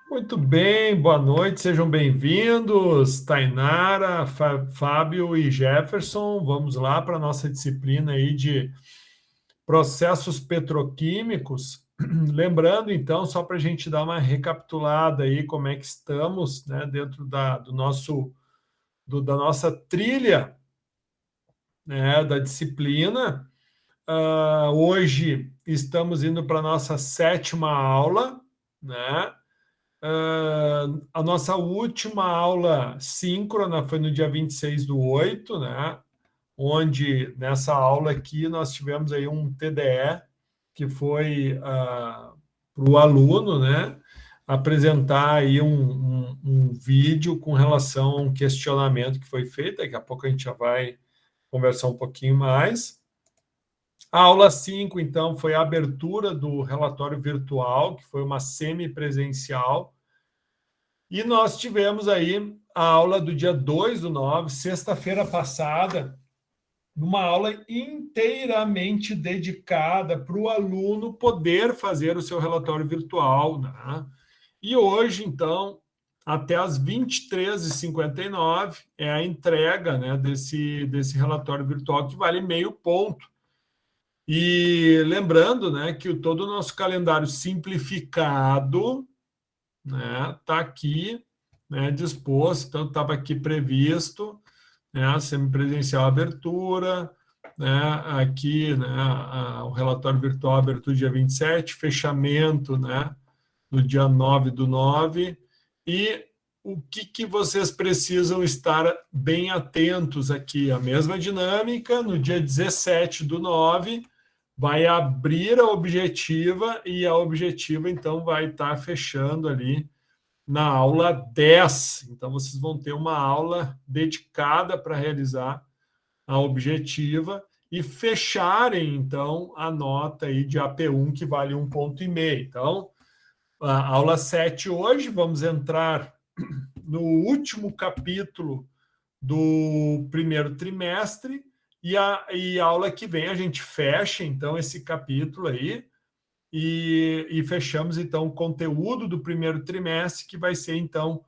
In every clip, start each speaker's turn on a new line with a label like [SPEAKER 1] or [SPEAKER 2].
[SPEAKER 1] Muito bem, boa noite, sejam bem-vindos, Tainara, Fábio e Jefferson. Vamos lá para a nossa disciplina aí de processos petroquímicos. Lembrando, então, só para a gente dar uma recapitulada aí como é que estamos, né, dentro da nossa trilha, né, da disciplina. Hoje estamos indo para a nossa sétima aula, né? A nossa última aula síncrona foi no dia 26/8, né? Onde nessa aula aqui nós tivemos aí um TDE que foi para o aluno, né? Apresentar aí um vídeo com relação a um questionamento que foi feito. Daqui a pouco a gente já vai conversar um pouquinho mais. A aula 5, então, foi a abertura do relatório virtual, que foi uma semipresencial. E nós tivemos aí a aula do dia 2/9, sexta-feira passada, numa aula inteiramente dedicada para o aluno poder fazer o seu relatório virtual, né? E hoje, então, até às 23h59 é a entrega, né, desse relatório virtual que vale meio ponto. E lembrando, né, que todo o nosso calendário simplificado, né, está aqui, né, disposto, então estava aqui previsto, né, semipresencial abertura, né, aqui, né, o relatório virtual abertura dia 27, fechamento, né, no dia 9/9, e o que vocês precisam estar bem atentos aqui, a mesma dinâmica, no dia 17/9, vai abrir a objetiva e a objetiva, então, vai estar fechando ali na aula 10. Então, vocês vão ter uma aula dedicada para realizar a objetiva e fecharem, então, a nota aí de AP1, que vale 1,5 ponto. Então, a aula 7 hoje, vamos entrar no último capítulo do primeiro trimestre, e a aula que vem a gente fecha, então, esse capítulo aí, e fechamos, então, o conteúdo do primeiro trimestre, que vai ser, então,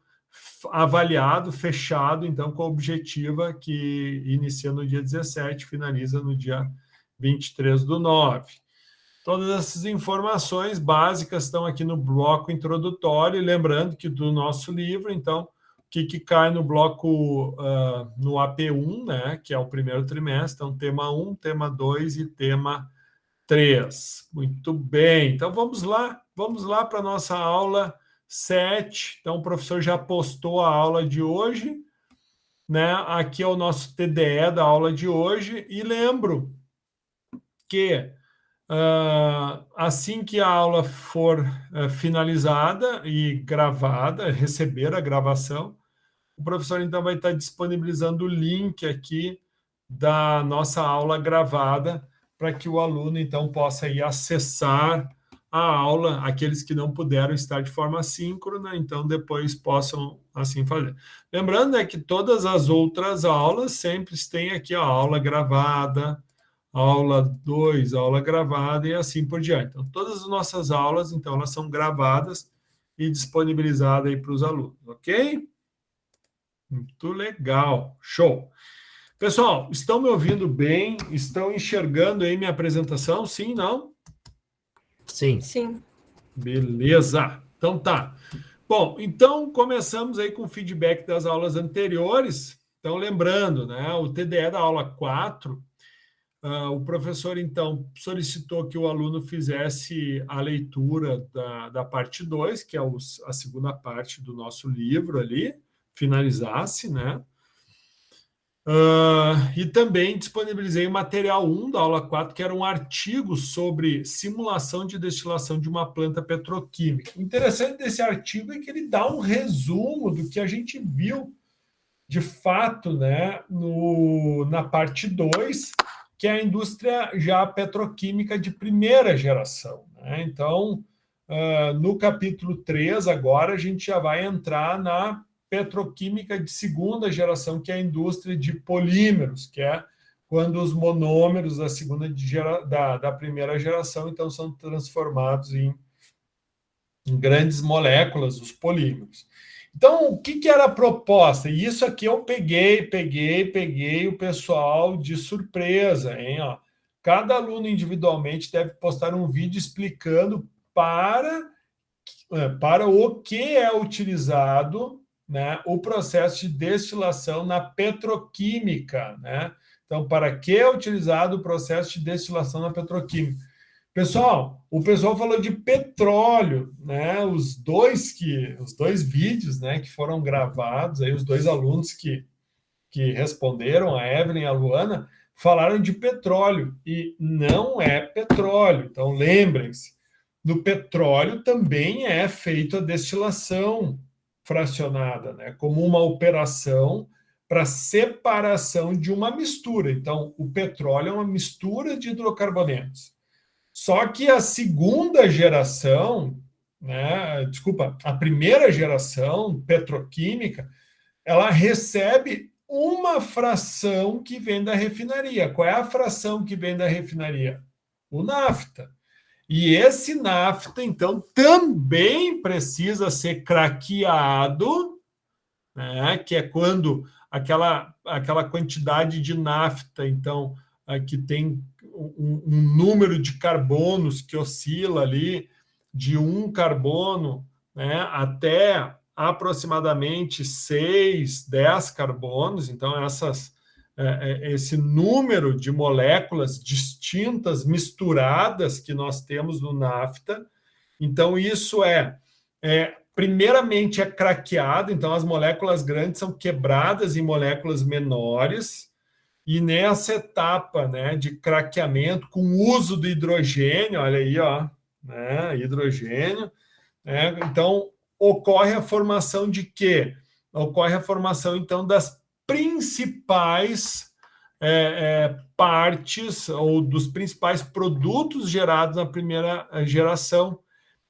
[SPEAKER 1] avaliado, fechado, então, com a objetiva que inicia no dia 17, finaliza no dia 23/9. Todas essas informações básicas estão aqui no bloco introdutório, lembrando que do nosso livro, então, o que cai no bloco, no AP1, né, que é o primeiro trimestre, então, tema 1, tema 2 e tema 3. Muito bem, então vamos lá para a nossa aula 7. Então, o professor já postou a aula de hoje, né? Aqui é o nosso TDE da aula de hoje, e lembro que assim que a aula for finalizada e gravada, receber a gravação, o professor então vai estar disponibilizando o link aqui da nossa aula gravada para que o aluno então possa ir acessar a aula, aqueles que não puderam estar de forma síncrona, então depois possam assim fazer. Lembrando, né, que todas as outras aulas sempre têm aqui a aula gravada, aula 2, aula gravada e assim por diante. Então, todas as nossas aulas, então, elas são gravadas e disponibilizadas aí para os alunos, ok? Muito legal, show. Pessoal, estão me ouvindo bem? Estão enxergando aí minha apresentação? Sim, não?
[SPEAKER 2] Sim.
[SPEAKER 3] Sim.
[SPEAKER 1] Beleza, então tá. Bom, então começamos aí com o feedback das aulas anteriores. Então, lembrando, né, o TDE da aula 4, o professor, então, solicitou que o aluno fizesse a leitura da parte 2, que é a segunda parte do nosso livro ali, finalizasse, né? E também disponibilizei o material 1 da aula 4, que era um artigo sobre simulação de destilação de uma planta petroquímica. O interessante desse artigo é que ele dá um resumo do que a gente viu, de fato, né, na parte 2, que é a indústria já petroquímica de primeira geração, né? Então, no capítulo 3, agora, a gente já vai entrar na petroquímica de segunda geração, que é a indústria de polímeros, que é quando os monômeros da primeira geração, então, são transformados em em grandes moléculas, os polímeros. Então, o que era a proposta? E isso aqui eu peguei o pessoal de surpresa, hein? Ó, cada aluno individualmente deve postar um vídeo explicando para o que é utilizado, né, o processo de destilação na petroquímica, né? Então, para que é utilizado o processo de destilação na petroquímica? Pessoal, o pessoal falou de petróleo, né? Os dois vídeos, né, que foram gravados, aí os dois alunos que responderam, a Evelyn e a Luana, falaram de petróleo e não é petróleo. Então, lembrem-se, no petróleo também é feita a destilação fracionada, né, como uma operação para separação de uma mistura. Então, o petróleo é uma mistura de hidrocarbonetos. Só que a segunda geração, né, desculpa, a primeira geração petroquímica, ela recebe uma fração que vem da refinaria. Qual é a fração que vem da refinaria? O nafta. E esse nafta, então, também precisa ser craqueado, né, que é quando aquela quantidade de nafta, então, que tem um número de carbonos que oscila ali de 1 carbono, né, até aproximadamente 6, 10 carbonos. Então, esse número de moléculas distintas, misturadas que nós temos no nafta. Então, isso primeiramente é craqueado, então as moléculas grandes são quebradas em moléculas menores, e nessa etapa, né, de craqueamento, com o uso do hidrogênio, olha aí, ó, né, hidrogênio, né, então ocorre a formação de quê? Ocorre a formação, então, das principais partes ou dos principais produtos gerados na primeira geração.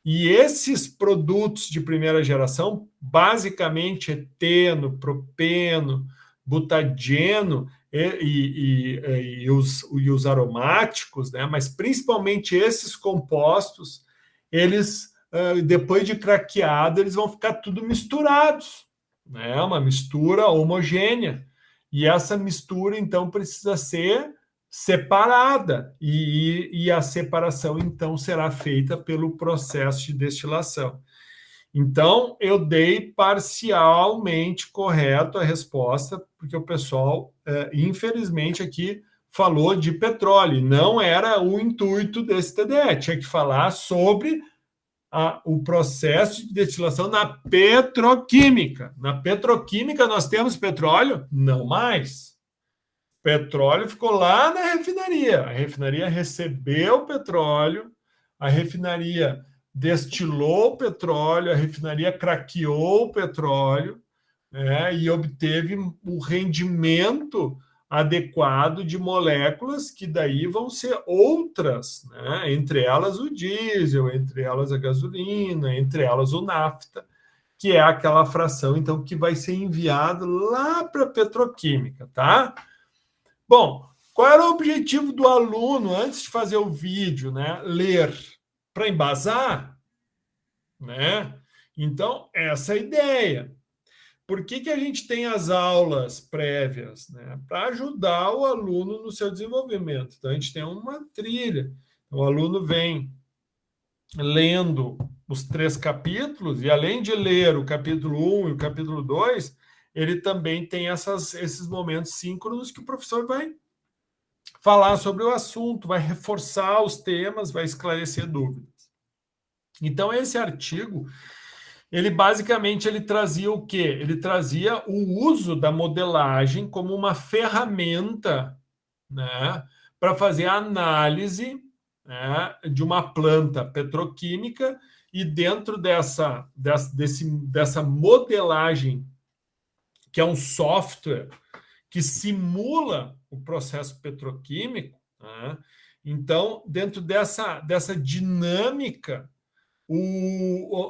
[SPEAKER 1] E esses produtos de primeira geração, basicamente eteno, propeno, butadieno e os aromáticos, né? Mas principalmente esses compostos, eles, depois de craqueado, eles vão ficar tudo misturados, né? Uma mistura homogênea. E essa mistura, então, precisa ser separada, e a separação, então, será feita pelo processo de destilação. Então, eu dei parcialmente correto a resposta, porque o pessoal, infelizmente, aqui falou de petróleo. Não era o intuito desse TDE, tinha que falar sobre o processo de destilação na petroquímica. Na petroquímica, nós temos petróleo? Não mais. Petróleo ficou lá na refinaria. A refinaria recebeu o petróleo, a refinaria destilou o petróleo, a refinaria craqueou o petróleo, né, e obteve o rendimento adequado de moléculas que daí vão ser outras, né, entre elas o diesel, entre elas a gasolina, entre elas o nafta, que é aquela fração, então, que vai ser enviado lá para a petroquímica, tá? Bom, qual era o objetivo do aluno antes de fazer o vídeo, né? Ler para embasar, né? Então, essa é a ideia. Por que a gente tem as aulas prévias, né? Para ajudar o aluno no seu desenvolvimento. Então, a gente tem uma trilha. O aluno vem lendo os 3 capítulos, e além de ler o capítulo 1 e o capítulo 2, ele também tem esses momentos síncronos que o professor vai falar sobre o assunto, vai reforçar os temas, vai esclarecer dúvidas. Então, esse artigo, ele basicamente trazia o quê? Ele trazia o uso da modelagem como uma ferramenta, né, para fazer a análise, né, de uma planta petroquímica, e dentro dessa modelagem, que é um software que simula o processo petroquímico, né? Então, dentro dessa dinâmica,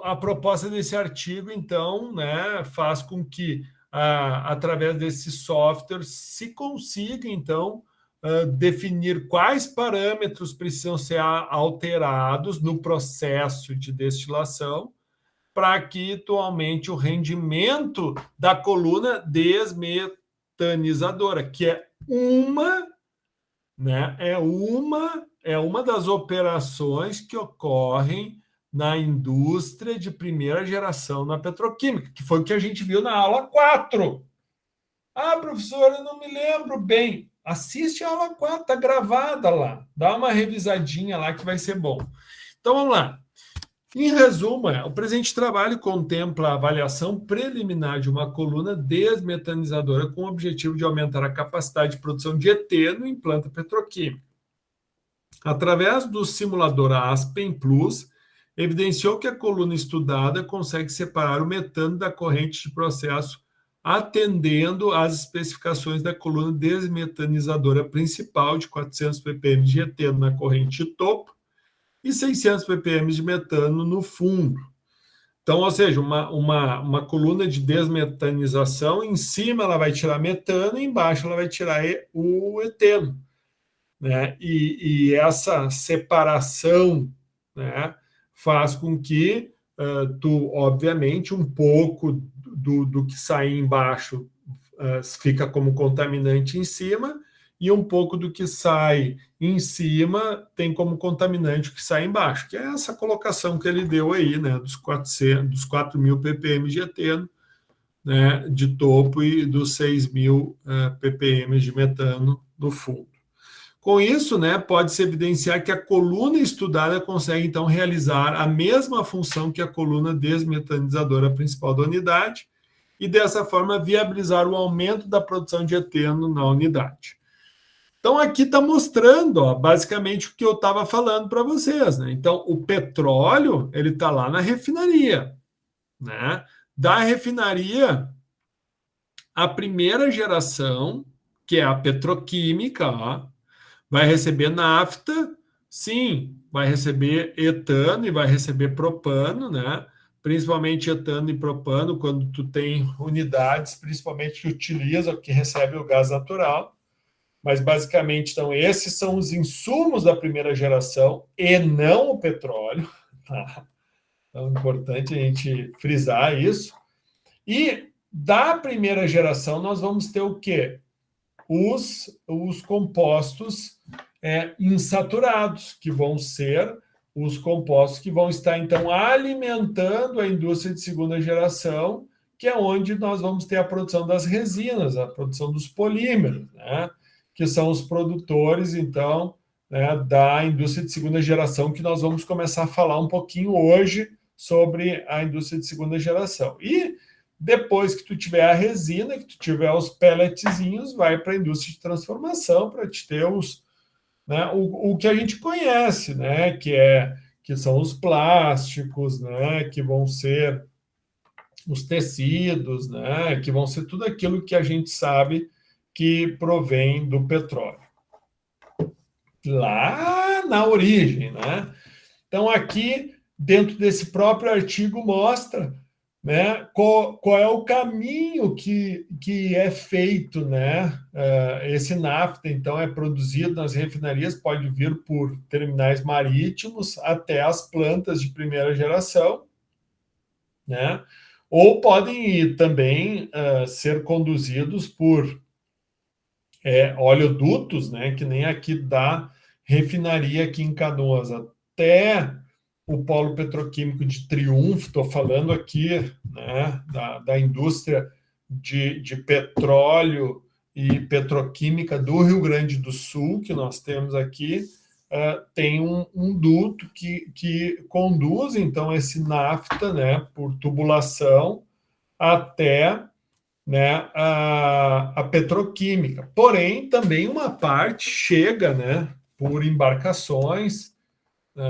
[SPEAKER 1] a proposta desse artigo, então, né, faz com que, através desse software, se consiga, então, definir quais parâmetros precisam ser alterados no processo de destilação, para que tu aumente o rendimento da coluna desmetanizadora, que é uma, né, é uma das operações que ocorrem na indústria de primeira geração na petroquímica, que foi o que a gente viu na aula 4. Ah, professor, eu não me lembro bem. Assiste a aula 4, está gravada lá. Dá uma revisadinha lá que vai ser bom. Então, vamos lá. Em resumo, o presente trabalho contempla a avaliação preliminar de uma coluna desmetanizadora com o objetivo de aumentar a capacidade de produção de eteno em planta petroquímica. Através do simulador Aspen Plus, evidenciou que a coluna estudada consegue separar o metano da corrente de processo atendendo às especificações da coluna desmetanizadora principal de 400 ppm de eteno na corrente de topo e 600 ppm de metano no fundo. Então, ou seja, uma coluna de desmetanização, em cima ela vai tirar metano e embaixo ela vai tirar o eteno. Né? E essa separação, né, faz com que tu, obviamente, um pouco do que sai embaixo fica como contaminante em cima, e um pouco do que sai em cima tem como contaminante o que sai embaixo, que é essa colocação que ele deu aí, né, dos 4.000 ppm de eteno, né, de topo e dos 6.000 ppm de metano no fundo. Com isso, né, pode-se evidenciar que a coluna estudada consegue, então, realizar a mesma função que a coluna desmetanizadora principal da unidade e, dessa forma, viabilizar o aumento da produção de eteno na unidade. Então, aqui está mostrando, ó, basicamente, o que eu estava falando para vocês. Né? Então, o petróleo ele está lá na refinaria. Né? Da refinaria, a primeira geração, que é a petroquímica, ó, vai receber nafta, sim, vai receber etano e vai receber propano, né? Principalmente etano e propano, quando tu tem unidades, principalmente que utiliza, que recebe o gás natural. Mas, basicamente, então, esses são os insumos da primeira geração e não o petróleo. Tá? Então, é importante a gente frisar isso. E da primeira geração, nós vamos ter o quê? Os compostos insaturados, que vão ser os compostos que vão estar, então, alimentando a indústria de segunda geração, que é onde nós vamos ter a produção das resinas, a produção dos polímeros, né? Que são os produtores, então, né, da indústria de segunda geração, que nós vamos começar a falar um pouquinho hoje sobre a indústria de segunda geração. E depois que tu tiver a resina, que tu tiver os pelletzinhos, vai para a indústria de transformação para te ter né, o que a gente conhece, né, que são os plásticos, né, que vão ser os tecidos, né, que vão ser tudo aquilo que a gente sabe que provém do petróleo. Lá na origem, né? Então, aqui, dentro desse próprio artigo, mostra, né, qual é o caminho que é feito, né? Esse nafta, então, é produzido nas refinarias, pode vir por terminais marítimos até as plantas de primeira geração, né? Ou podem ir também ser conduzidos por oleodutos, né? Que nem aqui da refinaria aqui em Canoas até o polo petroquímico de Triunfo. Estou falando aqui, né, da indústria de petróleo e petroquímica do Rio Grande do Sul, que nós temos aqui. Tem um duto que conduz, então, esse nafta, né, por tubulação até, né, a petroquímica. Porém, também uma parte chega, né, por embarcações, né,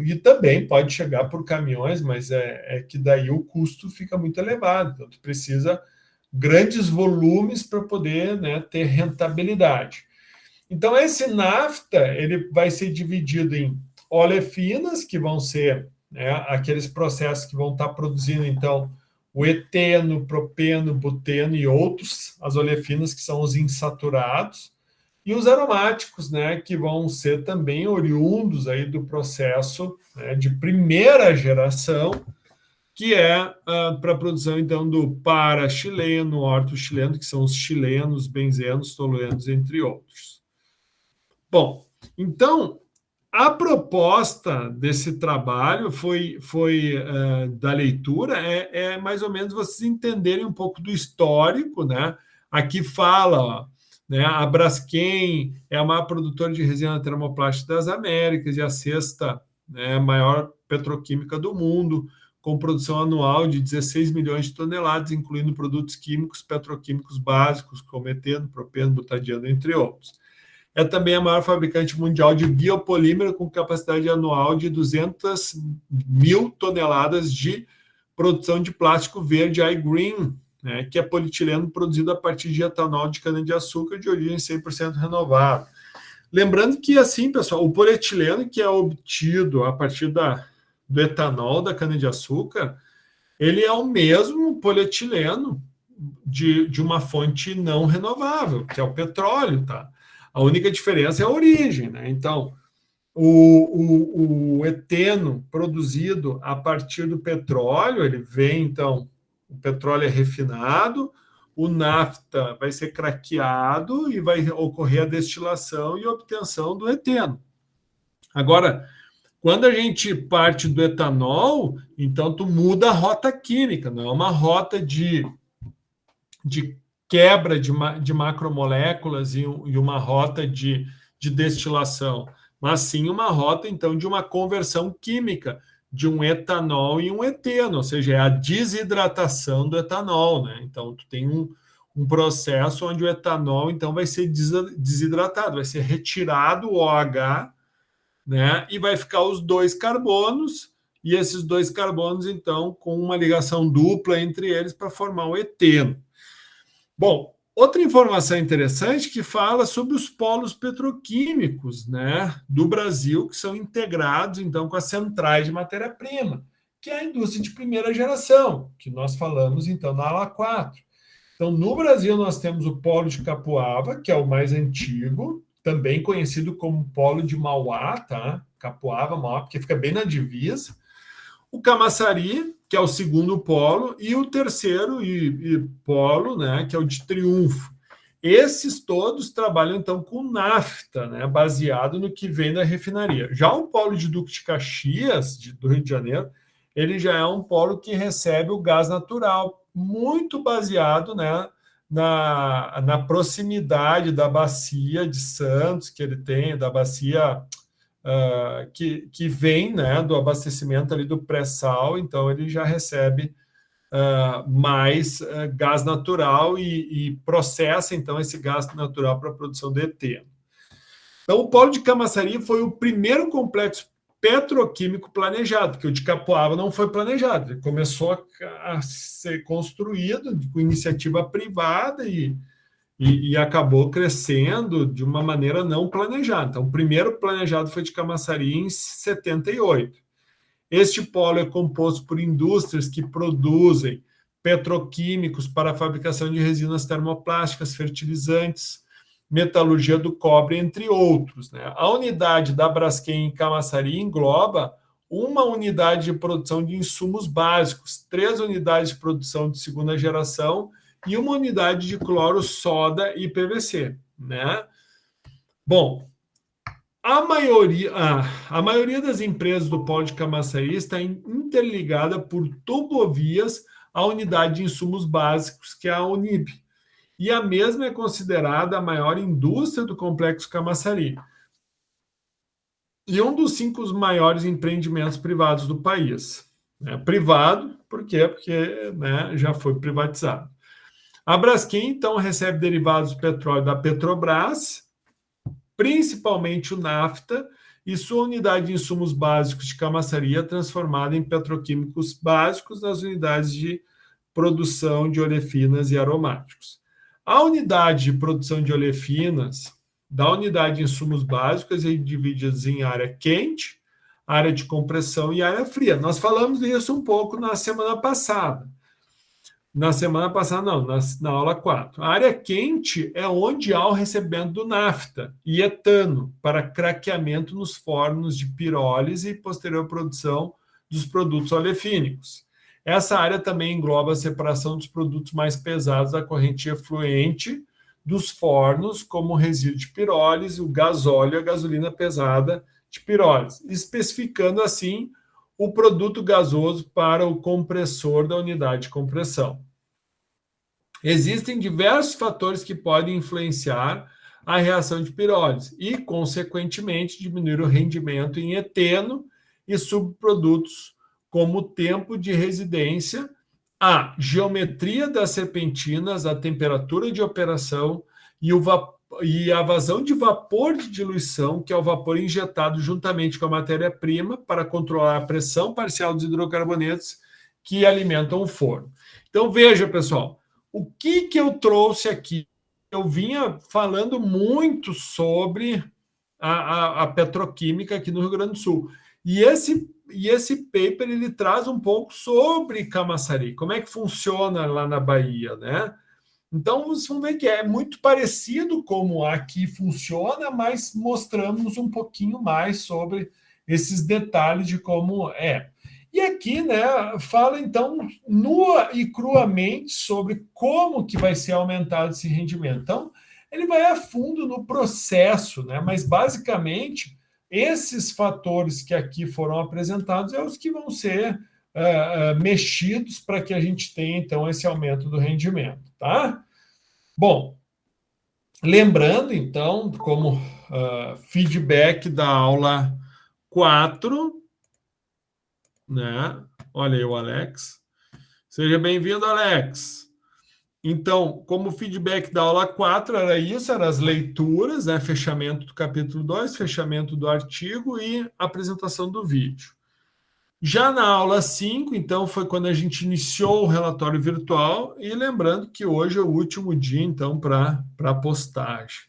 [SPEAKER 1] e também pode chegar por caminhões, mas é que daí o custo fica muito elevado. Então, tu precisa grandes volumes para poder, né, ter rentabilidade. Então, esse nafta ele vai ser dividido em olefinas, que vão ser, né, aqueles processos que vão estar produzindo, então, o eteno, propeno, buteno e outros, as olefinas, que são os insaturados, e os aromáticos, né, que vão ser também oriundos aí do processo, né, de primeira geração, que é para a produção, então, do para-chileno, orto-chileno, que são os chilenos, benzenos, toluenos, entre outros. Bom, então, a proposta desse trabalho da leitura mais ou menos vocês entenderem um pouco do histórico, né? Aqui fala, né, a Braskem é a maior produtora de resina termoplástica das Américas e a sexta, né, maior petroquímica do mundo, com produção anual de 16 milhões de toneladas, incluindo produtos químicos, petroquímicos básicos, como eteno, propeno, butadieno, entre outros. É também a maior fabricante mundial de biopolímero, com capacidade anual de 200 mil toneladas de produção de plástico verde iGreen, né, que é polietileno produzido a partir de etanol de cana-de-açúcar de origem 100% renovável. Lembrando que, assim, pessoal, o polietileno que é obtido a partir do etanol da cana-de-açúcar, ele é o mesmo polietileno de uma fonte não renovável, que é o petróleo, tá? A única diferença é a origem, né? Então, o eteno produzido a partir do petróleo, ele vem, então, o petróleo é refinado, o nafta vai ser craqueado e vai ocorrer a destilação e obtenção do eteno. Agora, quando a gente parte do etanol, então tu muda a rota química, não é uma rota de quebra de macromoléculas e uma rota de destilação, mas sim uma rota, então, de uma conversão química de um etanol e um eteno, ou seja, é a desidratação do etanol, né? Então, tu tem um processo onde o etanol, então, vai ser desidratado, vai ser retirado o OH, né? E vai ficar os dois carbonos, e esses dois carbonos, então, com uma ligação dupla entre eles para formar o eteno. Bom, outra informação interessante que fala sobre os polos petroquímicos, né, do Brasil, que são integrados, então, com as centrais de matéria-prima, que é a indústria de primeira geração, que nós falamos, então, na aula 4. Então, no Brasil, nós temos o polo de Capuava, que é o mais antigo, também conhecido como polo de Mauá, tá? Capuava, Mauá, porque fica bem na divisa. O Camaçari, que é o segundo polo, e o terceiro polo, né, que é o de Triunfo. Esses todos trabalham, então, com nafta, né, baseado no que vem da refinaria. Já o polo de Duque de Caxias, do Rio de Janeiro, ele já é um polo que recebe o gás natural, muito baseado, né, na proximidade da bacia de Santos, que ele tem, da bacia que vem, né, do abastecimento ali do pré-sal, então ele já recebe mais gás natural e processa, então, esse gás natural para a produção de eteno. Então, o polo de Camaçari foi o primeiro complexo petroquímico planejado, porque o de Capoava não foi planejado, ele começou a ser construído com iniciativa privada e acabou crescendo de uma maneira não planejada. Então, o primeiro planejado foi de Camaçari em 78. Este polo é composto por indústrias que produzem petroquímicos para a fabricação de resinas termoplásticas, fertilizantes, metalurgia do cobre, entre outros, né? A unidade da Braskem em Camaçari engloba uma unidade de produção de insumos básicos, 3 unidades de produção de segunda geração e uma unidade de cloro, soda e PVC, né? Bom, a maioria das empresas do polo de Camaçari está interligada por tubovias à unidade de insumos básicos, que é a Unib. E a mesma é considerada a maior indústria do complexo Camaçari. E um dos 5 maiores empreendimentos privados do país. Privado, por quê? Porque, né, já foi privatizado. A Braskem, então, recebe derivados do petróleo da Petrobras, principalmente o nafta, e sua unidade de insumos básicos de Camaçari é transformada em petroquímicos básicos nas unidades de produção de olefinas e aromáticos. A unidade de produção de olefinas da unidade de insumos básicos é dividida em área quente, área de compressão e área fria. Nós falamos disso um pouco na semana passada. Na semana passada, não, na aula 4. A área quente é onde há o recebimento do nafta e etano para craqueamento nos fornos de pirólise e posterior produção dos produtos olefínicos. Essa área também engloba a separação dos produtos mais pesados da corrente efluente dos fornos, como o resíduo de pirólise, o gasóleo e a gasolina pesada de pirólise, especificando assim o produto gasoso para o compressor da unidade de compressão. Existem diversos fatores que podem influenciar a reação de pirólise e, consequentemente, diminuir o rendimento em eteno e subprodutos, como o tempo de residência, a geometria das serpentinas, a temperatura de operação e a vazão de vapor de diluição, que é o vapor injetado juntamente com a matéria-prima para controlar a pressão parcial dos hidrocarbonetos que alimentam o forno. Então, veja, pessoal, o que eu trouxe aqui? Eu vinha falando muito sobre a petroquímica aqui no Rio Grande do Sul. E esse paper ele traz um pouco sobre Camaçari, como é que funciona lá na Bahia, né? Então, vocês vão ver que é muito parecido como aqui funciona, mas mostramos um pouquinho mais sobre esses detalhes de como é. E aqui, né, fala então nua e cruamente sobre como que vai ser aumentado esse rendimento. Então, ele vai a fundo no processo, né? Mas basicamente esses fatores que aqui foram apresentados é os que vão ser mexidos para que a gente tenha então esse aumento do rendimento, tá? Bom, lembrando então, como feedback da aula 4, né? Olha aí o Alex. Seja bem-vindo, Alex. Então, como feedback da aula 4 era isso, eram as leituras, né? Fechamento do capítulo 2, fechamento do artigo e apresentação do vídeo. Já na aula 5, então, foi quando a gente iniciou o relatório virtual e lembrando que hoje é o último dia, então, para postagem.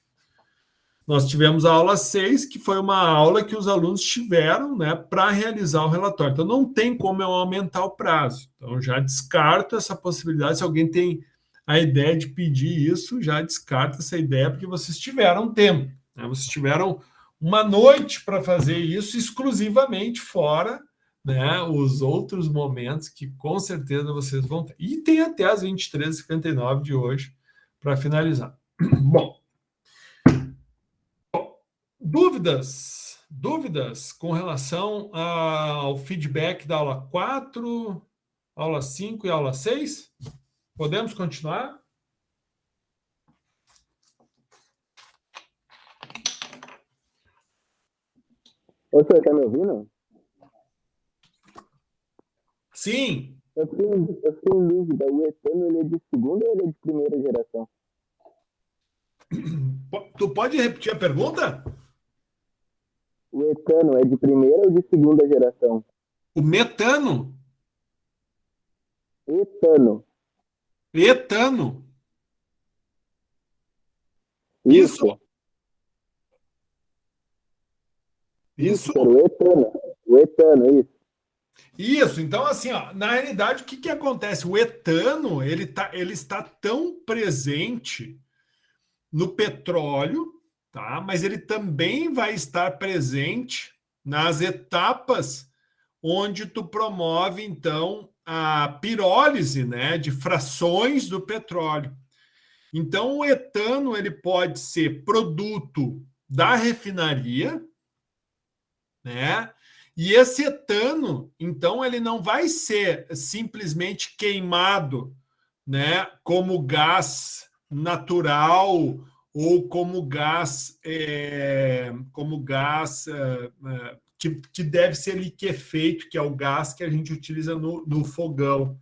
[SPEAKER 1] Nós tivemos a aula 6, que foi uma aula que os alunos tiveram, né, para realizar o relatório. Então, não tem como eu aumentar o prazo. Então, já descarto essa possibilidade. Se alguém tem a ideia de pedir isso, já descarta essa ideia, porque vocês tiveram tempo, né? Vocês tiveram uma noite para fazer isso exclusivamente, fora, né, os outros momentos que com certeza vocês vão ter. E tem até as 23h59 de hoje para finalizar. Bom, dúvidas com relação ao feedback da aula 4, aula 5 e aula 6? Podemos continuar?
[SPEAKER 3] Ô, senhor, tá me ouvindo?
[SPEAKER 1] Sim.
[SPEAKER 3] Eu fiquei em dúvida. O etano, ele é de segunda ou ele é de primeira geração?
[SPEAKER 1] Tu pode repetir a pergunta?
[SPEAKER 3] O etano é de primeira ou de segunda geração?
[SPEAKER 1] O metano?
[SPEAKER 3] Etano.
[SPEAKER 1] Etano.
[SPEAKER 3] Isso.
[SPEAKER 1] Isso.
[SPEAKER 3] O etano. O etano, isso.
[SPEAKER 1] Isso, então assim, ó, na realidade, o que acontece? O etano, ele está tão presente no petróleo, tá? Mas ele também vai estar presente nas etapas onde tu promove, então, a pirólise, né, de frações do petróleo. Então, o etano, ele pode ser produto da refinaria, né? E esse etano, então, ele não vai ser simplesmente queimado, né, como gás natural ou como gás que deve ser liquefeito, que é o gás que a gente utiliza no fogão.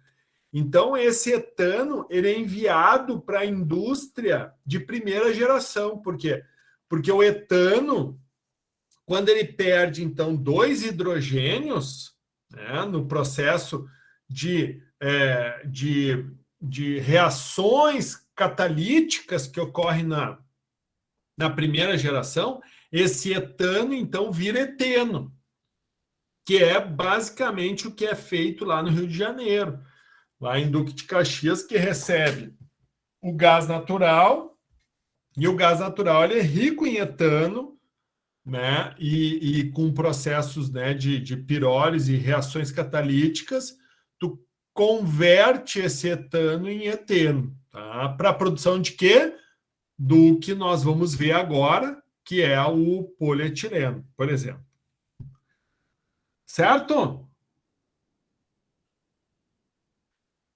[SPEAKER 1] Então, esse etano ele é enviado para a indústria de primeira geração. Por quê? Porque o etano, quando ele perde, então, 2 hidrogênios, né, no processo de reações catalíticas que ocorrem na primeira geração, esse etano, então, vira eteno, que é basicamente o que é feito lá no Rio de Janeiro, lá em Duque de Caxias, que recebe o gás natural, e o gás natural ele é rico em etano, né, e com processos, né, de pirólise e reações catalíticas, tu converte esse etano em eteno, tá? Para a produção de quê? Do que nós vamos ver agora, que é o polietileno, por exemplo. Certo?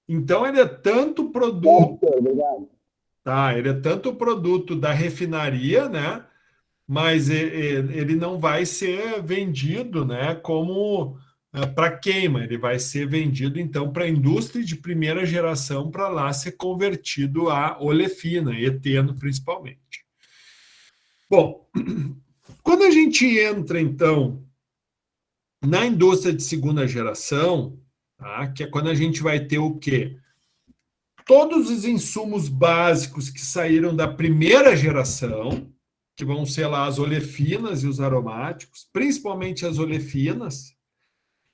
[SPEAKER 1] Então, ele é tanto produto,
[SPEAKER 3] Obrigado.
[SPEAKER 1] tá? Ele é tanto produto da refinaria, né? Mas ele não vai ser vendido, né, como para queima, ele vai ser vendido então para a indústria de primeira geração, para lá ser convertido a olefina, eteno principalmente. Bom, quando a gente entra então na indústria de segunda geração, tá, que é quando a gente vai ter o quê? Todos os insumos básicos que saíram da primeira geração, que vão ser lá as olefinas e os aromáticos, principalmente as olefinas.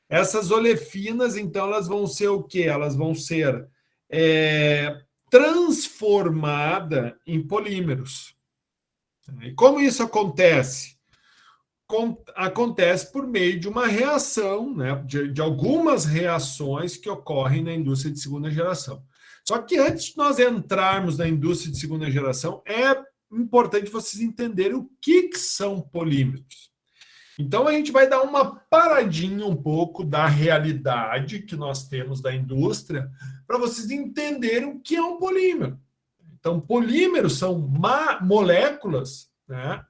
[SPEAKER 1] Essas olefinas, então, elas vão ser o quê? Elas vão ser transformadas em polímeros. E como isso acontece? Acontece por meio de uma reação, né, de algumas reações que ocorrem na indústria de segunda geração. Só que antes de nós entrarmos na indústria de segunda geração, é importante vocês entenderem o que são polímeros. Então, a gente vai dar uma paradinha um pouco da realidade que nós temos da indústria para vocês entenderem o que é um polímero. Então, polímeros são moléculas, né,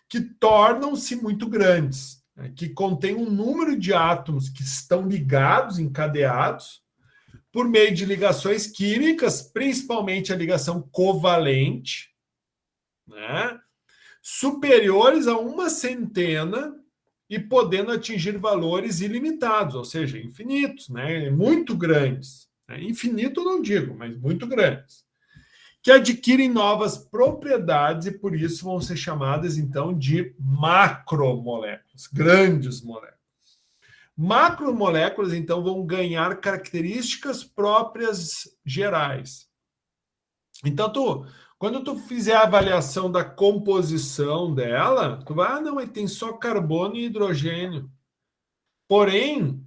[SPEAKER 1] que tornam-se muito grandes, né, que contêm um número de átomos que estão ligados, encadeados, por meio de ligações químicas, principalmente a ligação covalente, né, superiores a 100 e podendo atingir valores ilimitados, ou seja, infinitos, né, muito grandes. Infinito eu não digo, mas muito grandes. Que adquirem novas propriedades e por isso vão ser chamadas, então, de macromoléculas, grandes moléculas. Macromoléculas, então, vão ganhar características próprias gerais. Então, quando tu fizer a avaliação da composição dela, tu vai, não, mas tem só carbono e hidrogênio. Porém,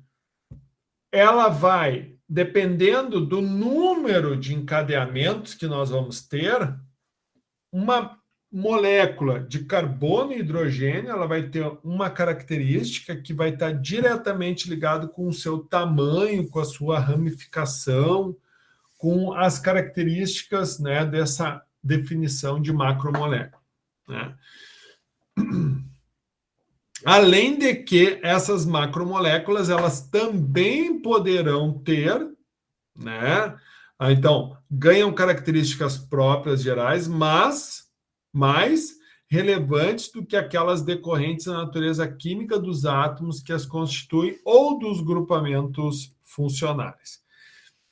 [SPEAKER 1] ela vai, dependendo do número de encadeamentos que nós vamos ter, uma molécula de carbono e hidrogênio, ela vai ter uma característica que vai estar diretamente ligado com o seu tamanho, com a sua ramificação, com as características, né, dessa definição de macromolécula, né? Além de que essas macromoléculas, elas também poderão ter, né? Então, ganham características próprias gerais, mas mais relevantes do que aquelas decorrentes da natureza química dos átomos que as constituem ou dos grupamentos funcionais.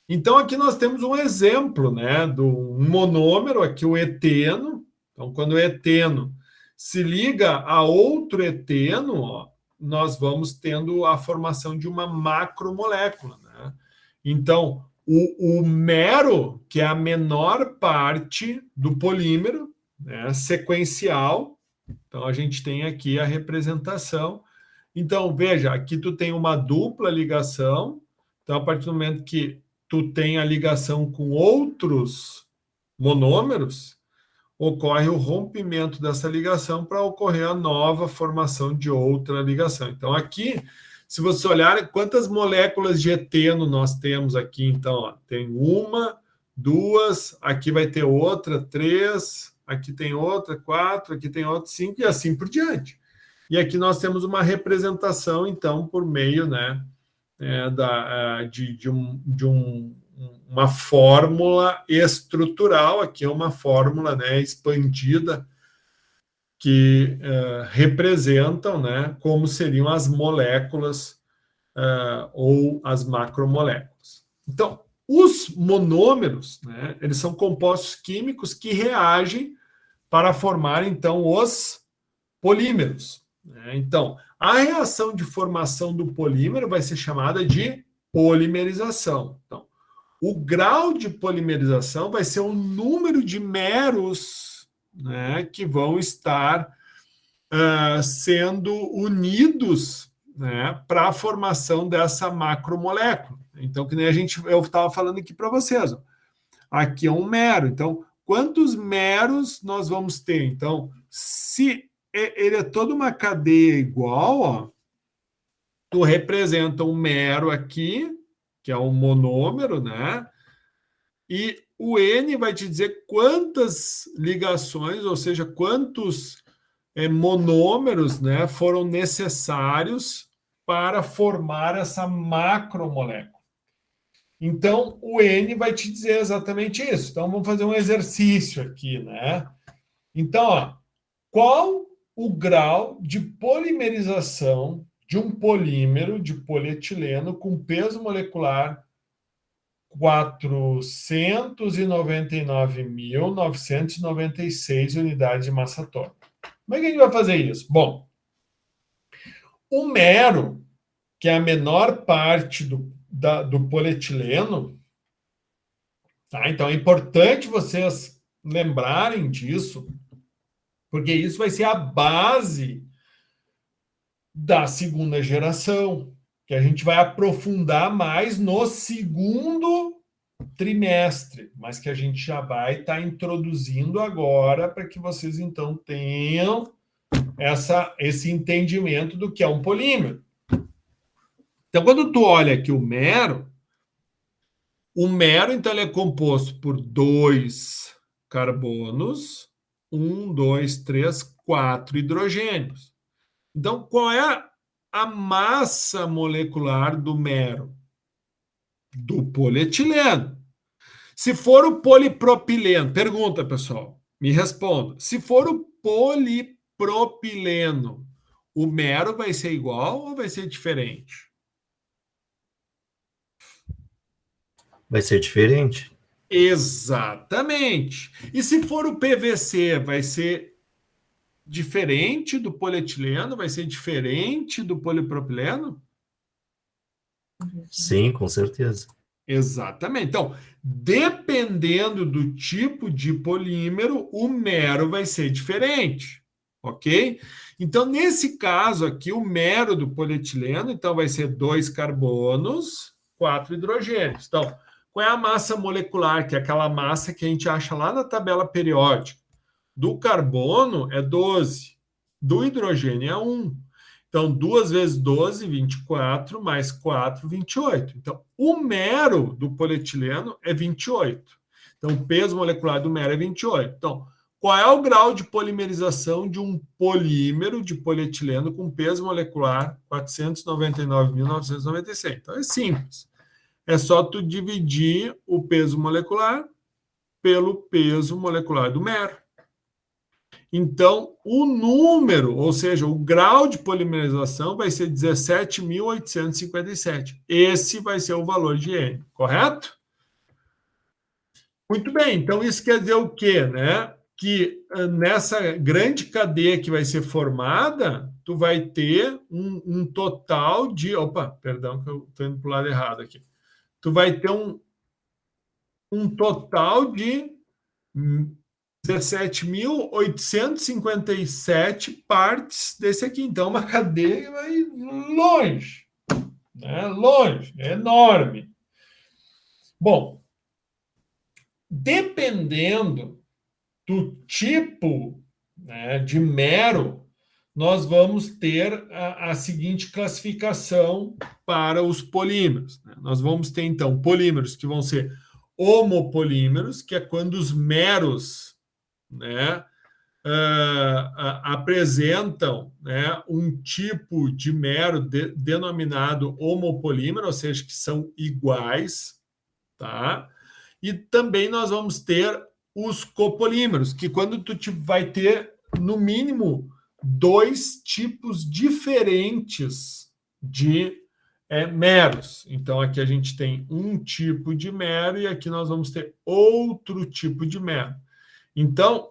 [SPEAKER 1] Então, aqui nós temos um exemplo, né, do monômero, aqui o eteno. Então, quando o eteno se liga a outro eteno, ó, nós vamos tendo a formação de uma macromolécula, né? Então, o mero, que é a menor parte do polímero, né, sequencial, então a gente tem aqui a representação. Então, veja, aqui tu tem uma dupla ligação, então a partir do momento que tu tem a ligação com outros monômeros, ocorre o rompimento dessa ligação para ocorrer a nova formação de outra ligação. Então, aqui, se você olhar quantas moléculas de eteno nós temos aqui, então, ó, tem uma, duas, aqui vai ter outra, três, aqui tem outra, quatro, aqui tem outra, cinco, e assim por diante. E aqui nós temos uma representação, então, por meio, né, uma fórmula estrutural, aqui é uma fórmula, né, expandida, que representam, né, como seriam as moléculas ou as macromoléculas. Então, os monômeros, né, eles são compostos químicos que reagem para formar, então, os polímeros, né? Então, a reação de formação do polímero vai ser chamada de polimerização. Então, o grau de polimerização vai ser o número de meros, né, que vão estar sendo unidos, né, para a formação dessa macromolécula. Então, que nem eu estava falando aqui para vocês, ó. Aqui é um mero. Então, quantos meros nós vamos ter? Então, se ele é toda uma cadeia igual, ó, tu representa um mero aqui, que é um monômero, né? E o N vai te dizer quantas ligações, ou seja, quantos monômeros, né, foram necessários para formar essa macromolécula. Então, o N vai te dizer exatamente isso. Então, vamos fazer um exercício aqui, né? Então, ó, qual o grau de polimerização de um polímero de polietileno com peso molecular 499.996 unidades de massa atômica? Como é que a gente vai fazer isso? Bom, o mero, que é a menor parte do polietileno, tá? Então é importante vocês lembrarem disso, porque isso vai ser a base da segunda geração, que a gente vai aprofundar mais no segundo trimestre, mas que a gente já vai estar introduzindo agora para que vocês então tenham esse entendimento do que é um polímero. Então, quando tu olha aqui o mero, então, ele é composto por 2 carbonos, 1, 2, 3, 4 hidrogênios. Então, qual é a massa molecular do mero? Do polietileno. Se for o polipropileno, pergunta, pessoal, me responda. Se for o polipropileno, o mero vai ser igual ou vai ser diferente?
[SPEAKER 2] Vai ser diferente?
[SPEAKER 1] Exatamente. E se for o PVC, vai ser diferente do polietileno? Vai ser diferente do polipropileno?
[SPEAKER 2] Sim, com certeza.
[SPEAKER 1] Exatamente. Então, dependendo do tipo de polímero, o mero vai ser diferente, ok? Então, nesse caso aqui, o mero do polietileno, então, vai ser 2 carbonos, 4 hidrogênios. Então, qual é a massa molecular, que é aquela massa que a gente acha lá na tabela periódica? Do carbono é 12, do hidrogênio é 1. Então, 2 vezes 12, 24, mais 4, 28. Então, o mero do polietileno é 28. Então, o peso molecular do mero é 28. Então, qual é o grau de polimerização de um polímero de polietileno com peso molecular 499.996? Então, é simples. É só tu dividir o peso molecular pelo peso molecular do mero. Então, o número, ou seja, o grau de polimerização vai ser 17.857. Esse vai ser o valor de N, correto? Muito bem, então isso quer dizer o quê, né? Que nessa grande cadeia que vai ser formada, tu vai ter um total de... Opa, perdão que eu estou indo para o lado errado aqui. Tu vai ter um total de 17.857 partes desse aqui. Então, uma cadeia que vai longe, né? Longe, é enorme. Bom, dependendo do tipo, né, de mero, nós vamos ter a seguinte classificação para os polímeros, né? Nós vamos ter, então, polímeros que vão ser homopolímeros, que é quando os meros, né, apresentam, né, um tipo de mero denominado homopolímero, ou seja, que são iguais, tá? E também nós vamos ter os copolímeros, que quando tu vai ter, no mínimo, 2 tipos diferentes de meros. Então, aqui a gente tem um tipo de mero e aqui nós vamos ter outro tipo de mero. Então,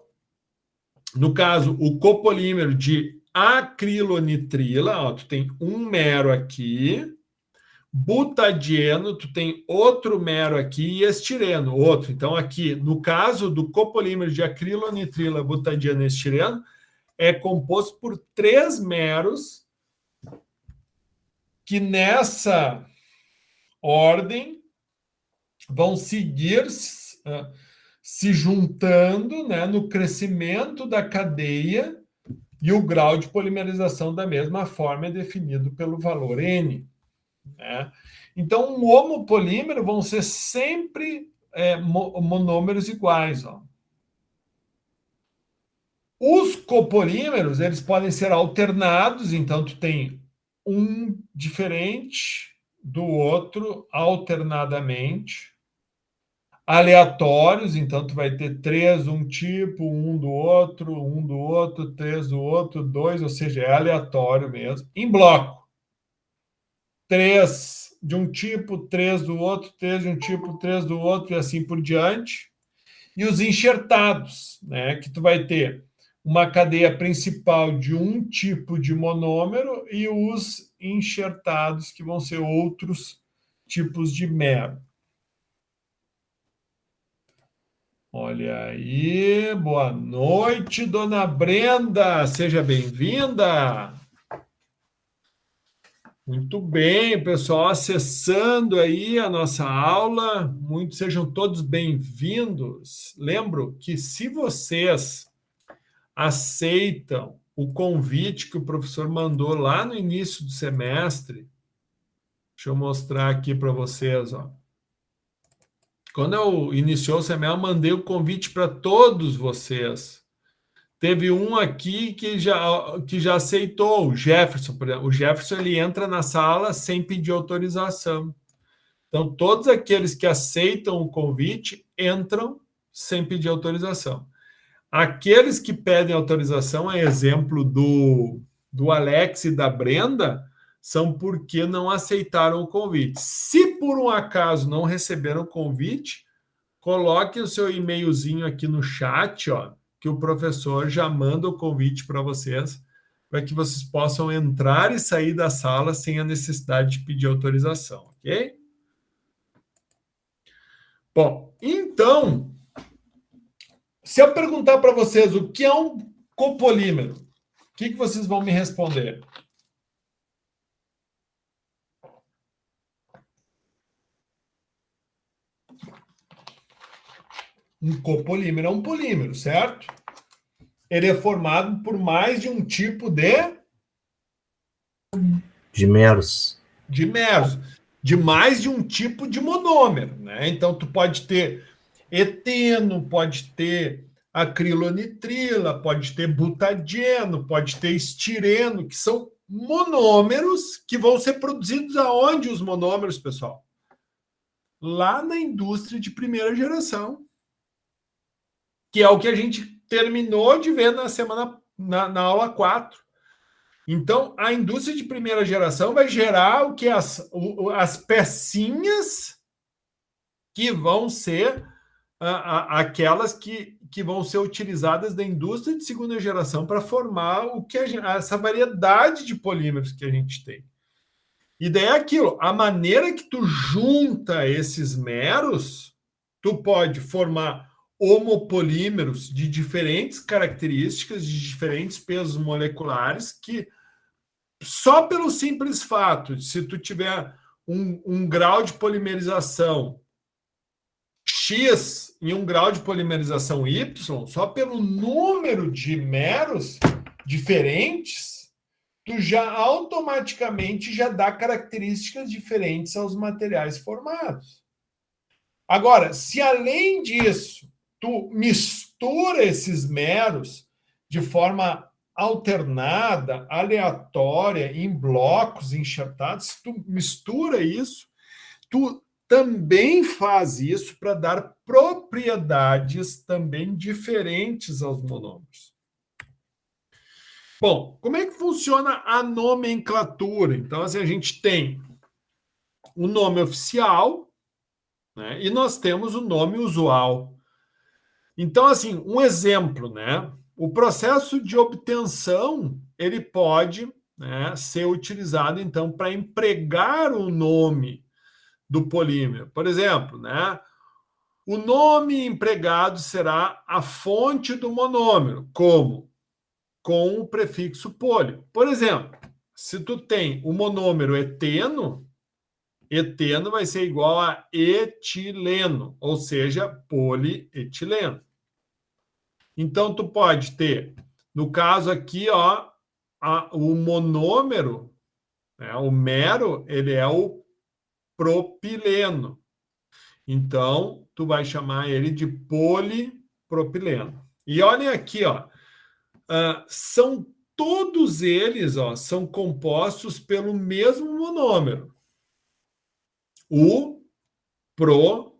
[SPEAKER 1] no caso, o copolímero de acrilonitrila, ó, tu tem um mero aqui, butadieno, tu tem outro mero aqui e estireno, outro. Então, aqui, no caso do copolímero de acrilonitrila, butadieno e estireno, é composto por 3 meros que nessa ordem vão seguir se juntando, né, no crescimento da cadeia, e o grau de polimerização da mesma forma é definido pelo valor N. Né? Então, um homopolímero vão ser sempre monômeros iguais. Ó. Os copolímeros, eles podem ser alternados, então tu tem um diferente do outro alternadamente. Aleatórios, então tu vai ter 3 um tipo, um do outro, 3 do outro, 2, ou seja, é aleatório mesmo. Em bloco. 3 de um tipo, 3 do outro, 3 de um tipo, 3 do outro, e assim por diante. E os enxertados, né, que tu vai ter uma cadeia principal de um tipo de monômero e os enxertados, que vão ser outros tipos de mero. Olha aí, boa noite, dona Brenda, seja bem-vinda. Muito bem, pessoal, acessando aí a nossa aula, sejam todos bem-vindos. Lembro que se vocês aceitam o convite que o professor mandou lá no início do semestre, deixa eu mostrar aqui para vocês, ó. Quando eu iniciou o semestre, eu mandei o convite para todos vocês. Teve um aqui que já aceitou, o Jefferson, por exemplo. O Jefferson, ele entra na sala sem pedir autorização. Então, todos aqueles que aceitam o convite entram sem pedir autorização. Aqueles que pedem autorização, é exemplo do Alex e da Brenda, são porque não aceitaram o convite. Se por um acaso não receberam o convite, coloque o seu e-mailzinho aqui no chat, ó, que o professor já manda o convite para vocês, para que vocês possam entrar e sair da sala sem a necessidade de pedir autorização, ok? Bom, então, se eu perguntar para vocês o que é um copolímero, o que vocês vão me responder? Um copolímero é um polímero, certo? Ele é formado por mais de um tipo de
[SPEAKER 2] meros.
[SPEAKER 1] De mais de um tipo de monômero, né? Então, tu pode ter eteno, pode ter acrilonitrila, pode ter butadieno, pode ter estireno, que são monômeros que vão ser produzidos aonde os monômeros, pessoal? Lá na indústria de primeira geração, que é o que a gente terminou de ver na aula 4. Então, a indústria de primeira geração vai gerar o que as pecinhas que vão ser aquelas que vão ser utilizadas da indústria de segunda geração para formar essa variedade de polímeros que a gente tem. E daí é aquilo, a maneira que tu junta esses meros, tu pode formar homopolímeros de diferentes características, de diferentes pesos moleculares, que só pelo simples fato de se tu tiver um grau de polimerização X e um grau de polimerização Y, só pelo número de meros diferentes, tu já automaticamente já dá características diferentes aos materiais formados. Agora, se além disso, tu mistura esses meros de forma alternada, aleatória, em blocos enxertados, se tu mistura isso, tu também faz isso para dar propriedades também diferentes aos monômeros. Bom, como é que funciona a nomenclatura? Então, assim, a gente tem o nome oficial, né, e nós temos o nome usual. Então, assim, um exemplo, né? O processo de obtenção, ele pode, né, ser utilizado, então, para empregar o nome do polímero. Por exemplo, né, o nome empregado será a fonte do monômero, como? Com o prefixo poli. Por exemplo, se tu tem o monômero eteno, eteno vai ser igual a etileno, ou seja, polietileno. Então, tu pode ter, no caso aqui, ó, o monômero, né, o mero, ele é o propileno. Então, tu vai chamar ele de polipropileno. E olhem aqui, ó, são todos eles, ó, são compostos pelo mesmo monômero, o propileno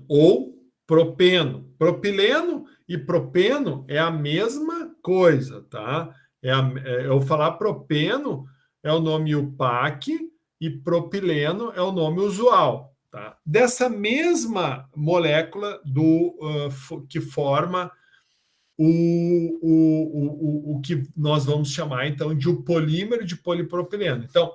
[SPEAKER 1] ou propeno. Propileno e propeno é a mesma coisa, tá? Eu falar propeno é o nome UPAC e propileno é o nome usual. Tá? Dessa mesma molécula que forma o que nós vamos chamar, então, de o polímero de polipropileno. Então,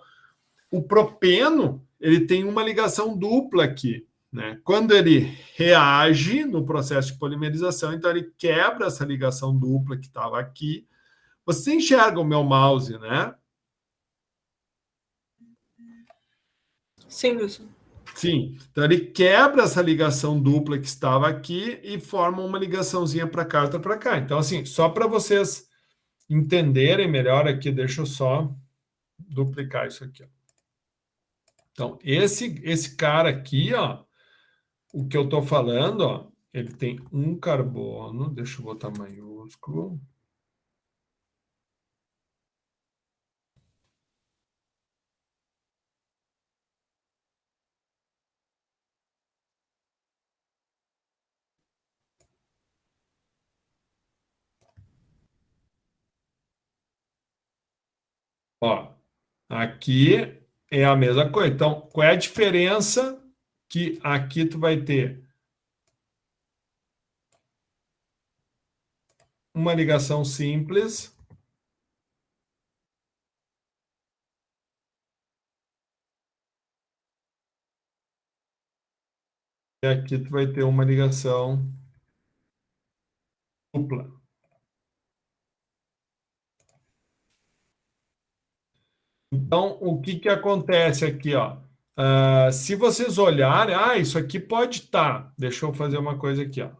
[SPEAKER 1] o propeno, ele tem uma ligação dupla aqui, né? Quando ele reage no processo de polimerização, então ele quebra essa ligação dupla que estava aqui. Você enxerga o meu mouse, né?
[SPEAKER 4] Sim, professor.
[SPEAKER 1] Sim, então ele quebra essa ligação dupla que estava aqui e forma uma ligaçãozinha para cá, outra para cá. Então, assim, só para vocês entenderem melhor aqui, deixa eu só duplicar isso aqui. Ó. Então, esse cara aqui, ó, o que eu estou falando, ó, ele tem um carbono, deixa eu botar maiúsculo. Ó, aqui é a mesma coisa. Então, qual é a diferença que aqui tu vai ter? Uma ligação simples. E aqui tu vai ter uma ligação dupla. Então, o que acontece aqui, ó? Se vocês olharem, isso aqui pode estar. Deixa eu fazer uma coisa aqui, ó.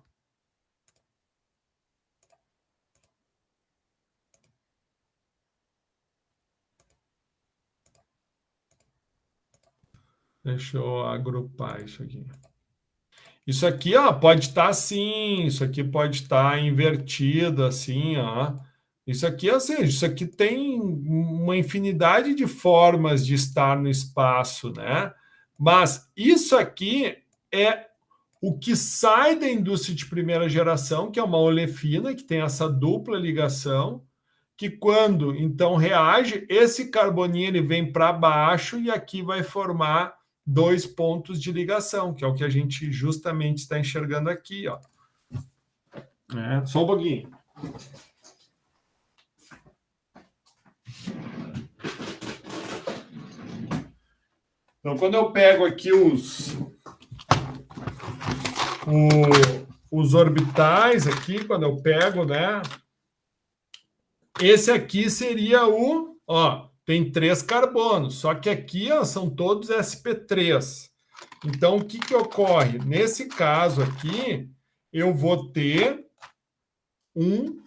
[SPEAKER 1] Deixa eu agrupar isso aqui. Isso aqui, ó, pode estar assim, isso aqui pode estar invertido assim, ó. Isso aqui, ou seja, isso aqui tem uma infinidade de formas de estar no espaço, né? Mas isso aqui é o que sai da indústria de primeira geração, que é uma olefina, que tem essa dupla ligação, que quando então reage, esse carboninho ele vem para baixo e aqui vai formar dois pontos de ligação, que é o que a gente justamente está enxergando aqui, ó. Só um pouquinho. Então, quando eu pego aqui os orbitais aqui, quando eu pego, né? Esse aqui seria tem 3 carbonos, só que aqui, ó, são todos sp3. Então, o que ocorre? Nesse caso aqui, eu vou ter um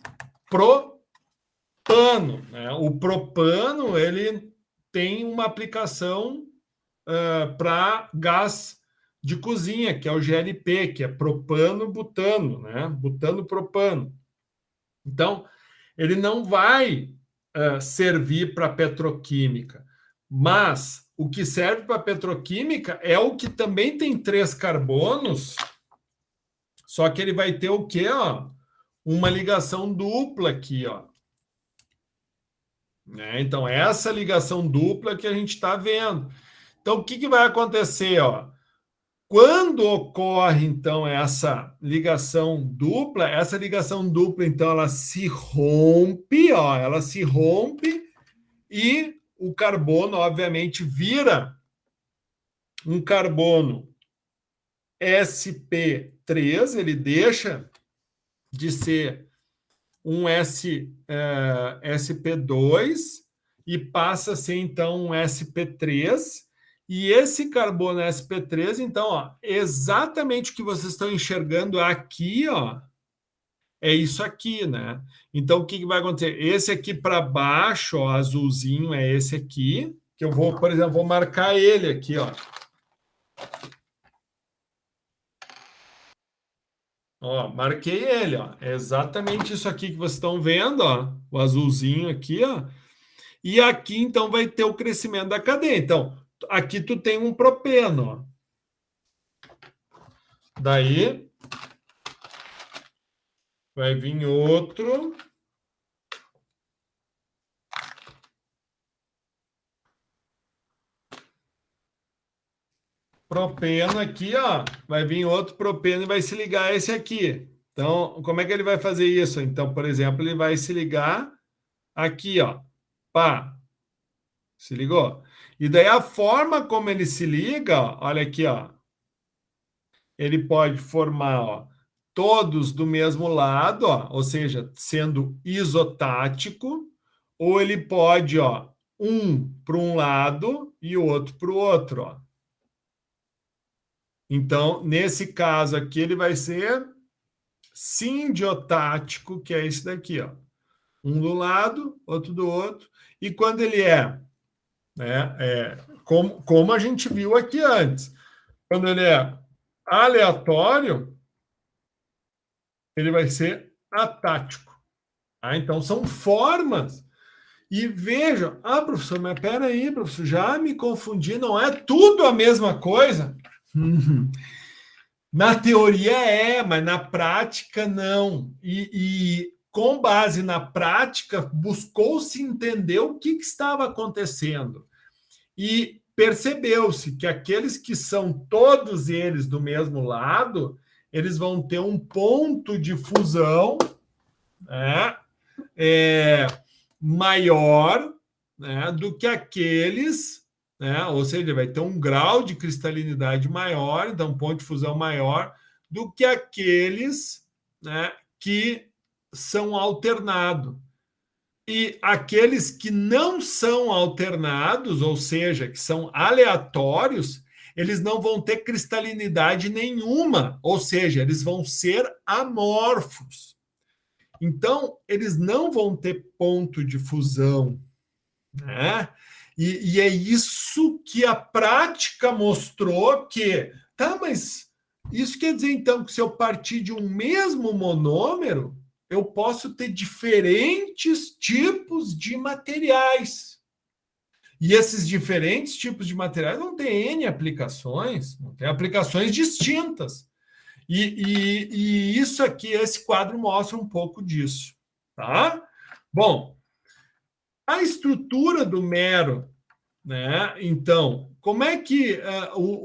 [SPEAKER 1] propano, né? O propano, ele tem uma aplicação para gás de cozinha, que é o GLP, que é propano-butano, né? Butano-propano. Então, ele não vai servir para petroquímica, mas o que serve para petroquímica é o que também tem 3 carbonos, só que ele vai ter o quê? Ó? Uma ligação dupla aqui, ó. Então, essa ligação dupla que a gente está vendo. Então, o que vai acontecer? Ó? Quando ocorre, então, essa ligação dupla, então, ela se rompe, ó, ela se rompe e o carbono, obviamente, vira um carbono sp3, ele deixa de ser um sp2 e passa a ser, então, um sp3, E esse carbono sp3, então, ó, exatamente o que vocês estão enxergando aqui, ó, é isso aqui, né? Então, o que vai acontecer? Esse aqui para baixo, ó, azulzinho, é esse aqui, que eu vou, por exemplo, vou marcar ele aqui, ó. Ó, marquei ele, ó. É exatamente isso aqui que vocês estão vendo, ó, o azulzinho aqui, ó. E aqui, então, vai ter o crescimento da cadeia. Então, aqui tu tem um propeno, ó. Daí vai vir outro. Propeno aqui, ó. Vai vir outro propeno e vai se ligar a esse aqui. Então, como é que ele vai fazer isso? Então, por exemplo, ele vai se ligar aqui, ó. Pá. Se ligou? E daí a forma como ele se liga, ó, olha aqui, ó. Ele pode formar, ó, todos do mesmo lado, ó, ou seja, sendo isotático, ou ele pode, ó, um para um lado e o outro para o outro, ó. Então, nesse caso aqui, ele vai ser sindiotático, que é esse daqui, ó. Um do lado, outro do outro. E quando ele como a gente viu aqui antes, quando ele é aleatório, ele vai ser atático. Tá? Então, são formas. E vejam, professor, mas peraí, professor, já me confundi, não é tudo a mesma coisa? Na teoria mas na prática não. E com base na prática, buscou-se entender o que estava acontecendo. E percebeu-se que aqueles que são todos eles do mesmo lado, eles vão ter um ponto de fusão, né, maior, né, do que aqueles, né, ou seja, vai ter um grau de cristalinidade maior, então um ponto de fusão maior do que aqueles, né, que são alternados. E aqueles que não são alternados, ou seja, que são aleatórios, eles não vão ter cristalinidade nenhuma, ou seja, eles vão ser amorfos. Então, eles não vão ter ponto de fusão, né? E é isso que a prática mostrou que, mas isso quer dizer, então, que se eu partir de um mesmo monômero, eu posso ter diferentes tipos de materiais. E esses diferentes tipos de materiais vão ter N aplicações, vão ter aplicações distintas. E isso aqui, esse quadro mostra um pouco disso. Tá? Bom, a estrutura do mero, né? Então, como é que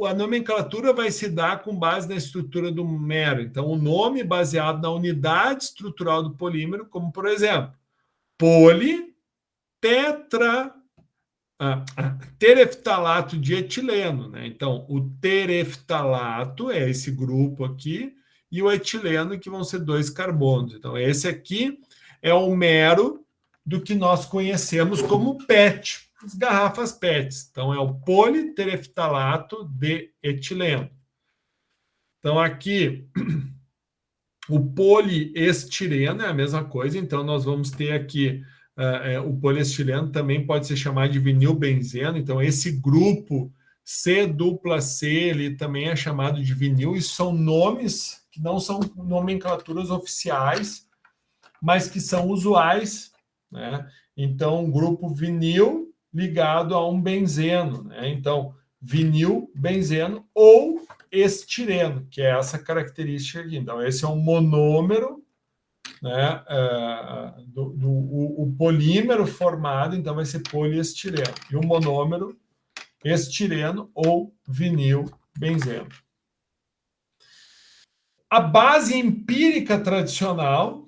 [SPEAKER 1] a nomenclatura vai se dar com base na estrutura do mero? Então, o nome baseado na unidade estrutural do polímero, como, por exemplo, tereftalato de etileno, né? Então, o tereftalato é esse grupo aqui, e o etileno, que vão ser 2 carbonos. Então, esse aqui é o mero do que nós conhecemos como PET, as garrafas PET. Então, é o politereftalato de etileno. Então, aqui, o poliestireno é a mesma coisa. Então, nós vamos ter aqui o poliestireno, também pode ser chamado de vinilbenzeno. Então, esse grupo C+C, ele também é chamado de vinil. Isso são nomes que não são nomenclaturas oficiais, mas que são usuais, né? Então, um grupo vinil ligado a um benzeno, né? Então, vinil, benzeno ou estireno, que é essa característica aqui. Então, esse é um monômero, né? O polímero formado, então, vai ser poliestireno. E o monômero, estireno ou vinil, benzeno. A base empírica tradicional,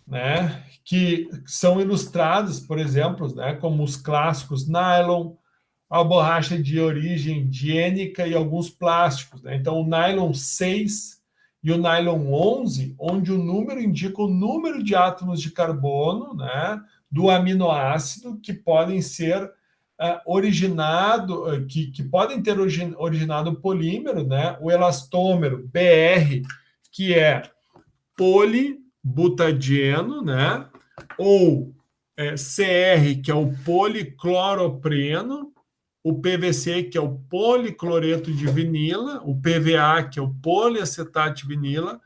[SPEAKER 1] né, que são ilustrados, por exemplo, né, como os clássicos nylon, a borracha de origem diênica e alguns plásticos, né? Então, o nylon 6 e o nylon 11, onde o número indica o número de átomos de carbono, né, do aminoácido que podem ser que podem ter originado o polímero, né? O elastômero BR, que é polibutadieno, né? Ou CR, que é o policloropreno, o PVC, que é o policloreto de vinila, o PVA, que é o poliacetato de vinila,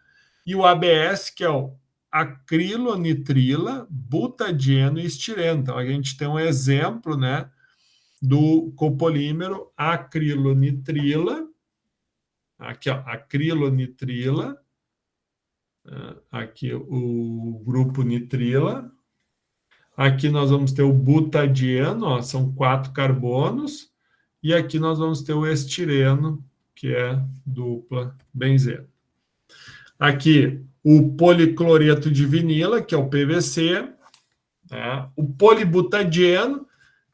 [SPEAKER 1] e o ABS, que é o acrilonitrila, butadieno e estireno. Então, a gente tem um exemplo, né, do copolímero acrilonitrila, aqui, ó, acrilonitrila, aqui o grupo nitrila, aqui nós vamos ter o butadieno, ó, são 4 carbonos, e aqui nós vamos ter o estireno, que é dupla benzeno. Aqui o policloreto de vinila, que é o PVC, né? O polibutadieno,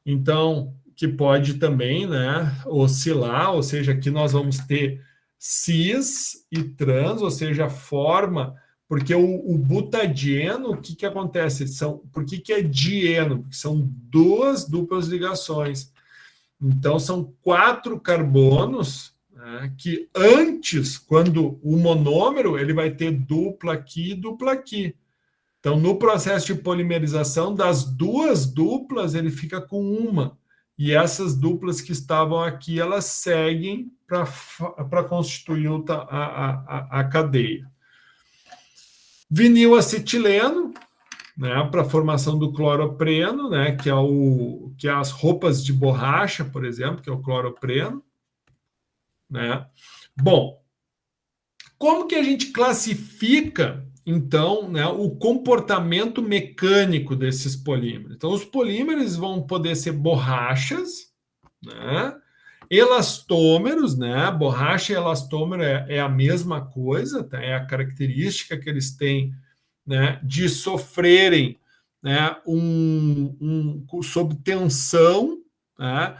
[SPEAKER 1] então, que pode também, né, oscilar, ou seja, aqui nós vamos ter cis e trans, ou seja, forma, porque o butadieno, o que acontece? Por que é dieno? Porque são 2 duplas ligações. Então, são 4 carbonos, né, que antes, quando o monômero, ele vai ter dupla aqui e dupla aqui. Então, no processo de polimerização, das 2 duplas, ele fica com uma. E essas duplas que estavam aqui, elas seguem para constituir a cadeia. Vinil-acetileno, né, para a formação do cloropreno, né, que é as roupas de borracha, por exemplo, que é o cloropreno, né? Bom, como que a gente classifica, então, né, o comportamento mecânico desses polímeros? Então, os polímeros vão poder ser borrachas, né, elastômeros, né? Borracha e elastômero é a mesma coisa, tá? É a característica que eles têm, né, de sofrerem, né, sob tensão, né?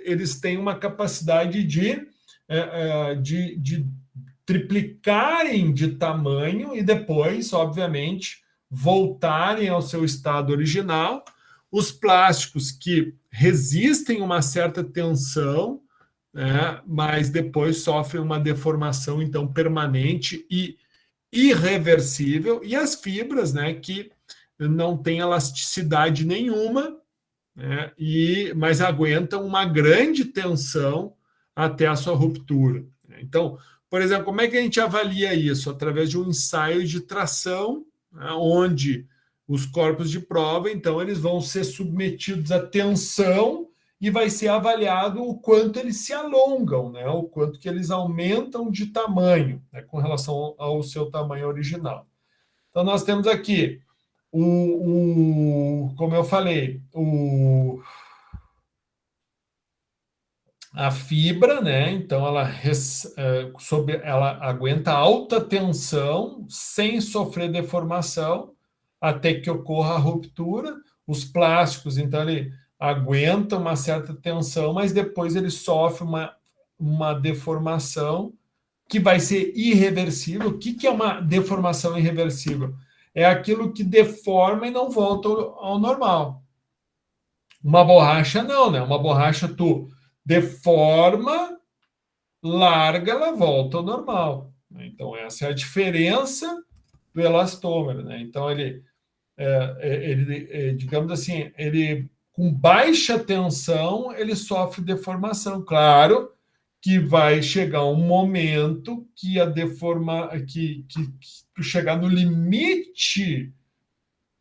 [SPEAKER 1] Eles têm uma capacidade de triplicarem de tamanho e depois, obviamente, voltarem ao seu estado original. Os plásticos que resistem uma certa tensão, né, mas depois sofrem uma deformação, então, permanente e irreversível, e as fibras, né, que não têm elasticidade nenhuma, né, mas aguentam uma grande tensão até a sua ruptura. Então, por exemplo, como é que a gente avalia isso? Através de um ensaio de tração, né, onde os corpos de prova, então, eles vão ser submetidos à tensão e vai ser avaliado o quanto eles se alongam, né, o quanto que eles aumentam de tamanho, né, com relação ao seu tamanho original. Então, nós temos aqui, como eu falei, a fibra, né? Então ela aguenta alta tensão sem sofrer deformação até que ocorra a ruptura. Os plásticos, então, ele aguenta uma certa tensão, mas depois ele sofre uma deformação que vai ser irreversível. O que é uma deformação irreversível? É aquilo que deforma e não volta ao normal. Uma borracha não, né? Uma borracha tu deforma, larga, ela volta ao normal. Então, essa é a diferença do elastômero, né? Então, ele digamos assim, ele com baixa tensão, ele sofre deformação. Claro que vai chegar um momento que tu chegar no limite,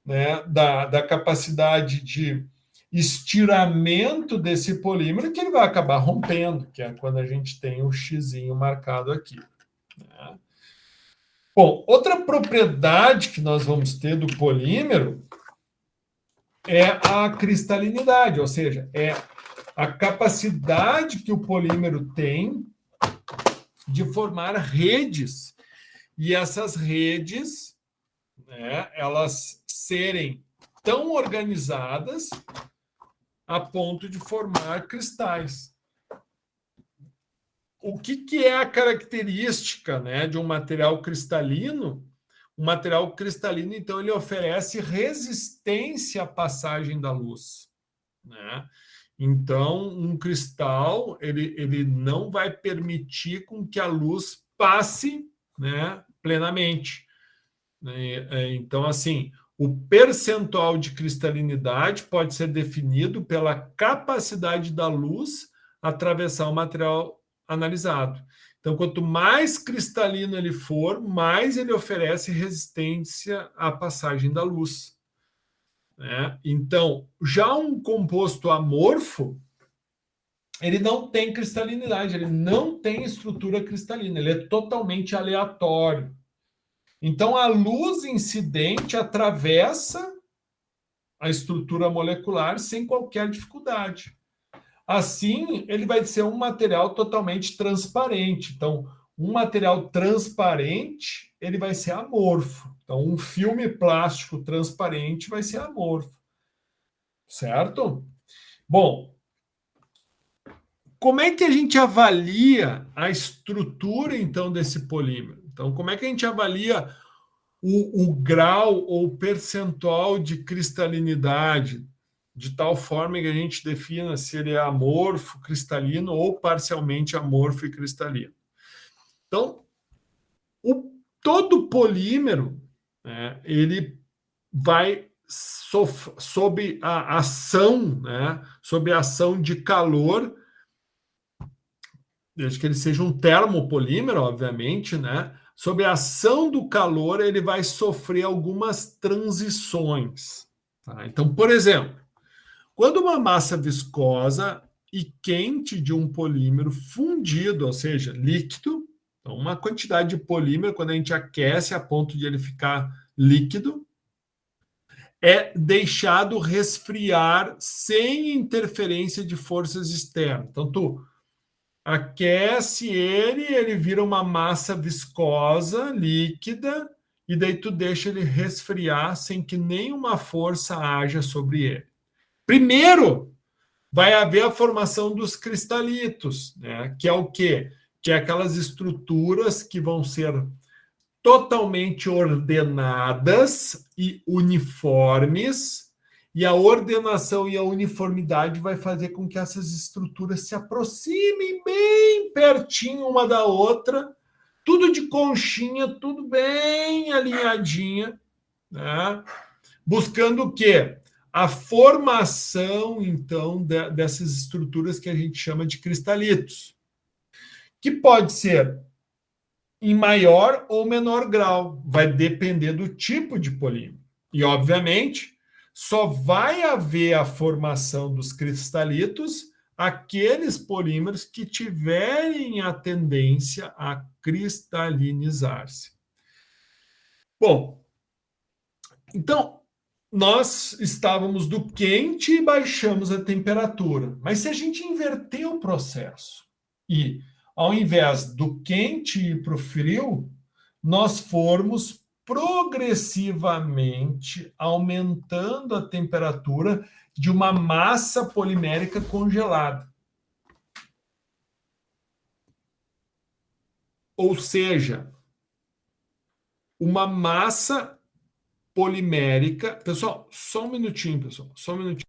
[SPEAKER 1] né, da capacidade de estiramento desse polímero, que ele vai acabar rompendo, que é quando a gente tem o xizinho marcado aqui, né? Bom, outra propriedade que nós vamos ter do polímero é a cristalinidade, ou seja, é a capacidade que o polímero tem de formar redes, e essas redes, né, elas serem tão organizadas a ponto de formar cristais. O que é a característica, né, de um material cristalino? O material cristalino, então, ele oferece resistência à passagem da luz, né? Então, um cristal ele não vai permitir com que a luz passe, né, plenamente. Então, assim, o percentual de cristalinidade pode ser definido pela capacidade da luz atravessar o material analisado. Então, quanto mais cristalino ele for, mais ele oferece resistência à passagem da luz, né? Então, já um composto amorfo, ele não tem cristalinidade, ele não tem estrutura cristalina, ele é totalmente aleatório. Então, a luz incidente atravessa a estrutura molecular sem qualquer dificuldade. Assim, ele vai ser um material totalmente transparente. Então, um material transparente, ele vai ser amorfo. Então, um filme plástico transparente vai ser amorfo. Certo? Bom, como é que a gente avalia a estrutura, então, desse polímero? Então, como é que a gente avalia o grau ou percentual de cristalinidade, de tal forma que a gente defina se ele é amorfo, cristalino ou parcialmente amorfo e cristalino? Então, todo polímero, né, ele vai sob a ação, né, sob a ação de calor, desde que ele seja um termopolímero, obviamente, né? Sob a ação do calor, ele vai sofrer algumas transições. Tá? Então, por exemplo, quando uma massa viscosa e quente de um polímero fundido, ou seja, líquido, então uma quantidade de polímero, quando a gente aquece a ponto de ele ficar líquido, é deixado resfriar sem interferência de forças externas. Então, tu aquece ele vira uma massa viscosa, líquida, e daí tu deixa ele resfriar sem que nenhuma força haja sobre ele. Primeiro, vai haver a formação dos cristalitos, né? Que é o quê? Que é aquelas estruturas que vão ser totalmente ordenadas e uniformes, e a ordenação e a uniformidade vai fazer com que essas estruturas se aproximem bem pertinho uma da outra, tudo de conchinha, tudo bem alinhadinha, né? Buscando o quê? A formação, então, dessas estruturas que a gente chama de cristalitos, que pode ser em maior ou menor grau, vai depender do tipo de polímero. E, obviamente, só vai haver a formação dos cristalitos aqueles polímeros que tiverem a tendência a cristalinizar-se. Bom, então, nós estávamos do quente e baixamos a temperatura. Mas se a gente inverter o processo e, ao invés do quente ir para o frio, nós formos progressivamente aumentando a temperatura de uma massa polimérica congelada. Ou seja, uma massa polimérica. Pessoal, só um minutinho, pessoal, só um minutinho.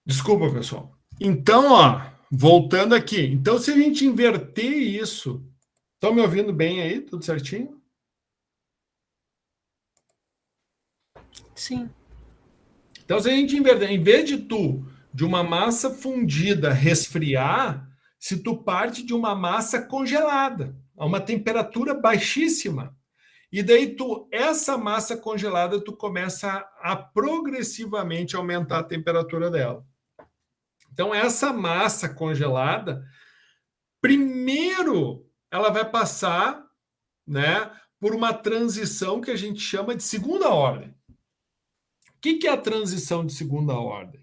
[SPEAKER 1] Desculpa, pessoal. Então, ó, voltando aqui. Então, se a gente inverter isso, estão me ouvindo bem aí? Tudo certinho?
[SPEAKER 4] Sim.
[SPEAKER 1] Então, se a gente inverter, em vez de uma massa fundida resfriar, se tu parte de uma massa congelada, a uma temperatura baixíssima, e daí essa massa congelada, tu começa a progressivamente aumentar a temperatura dela. Então, essa massa congelada, primeiro, ela vai passar, né, por uma transição que a gente chama de segunda ordem. O que é a transição de segunda ordem?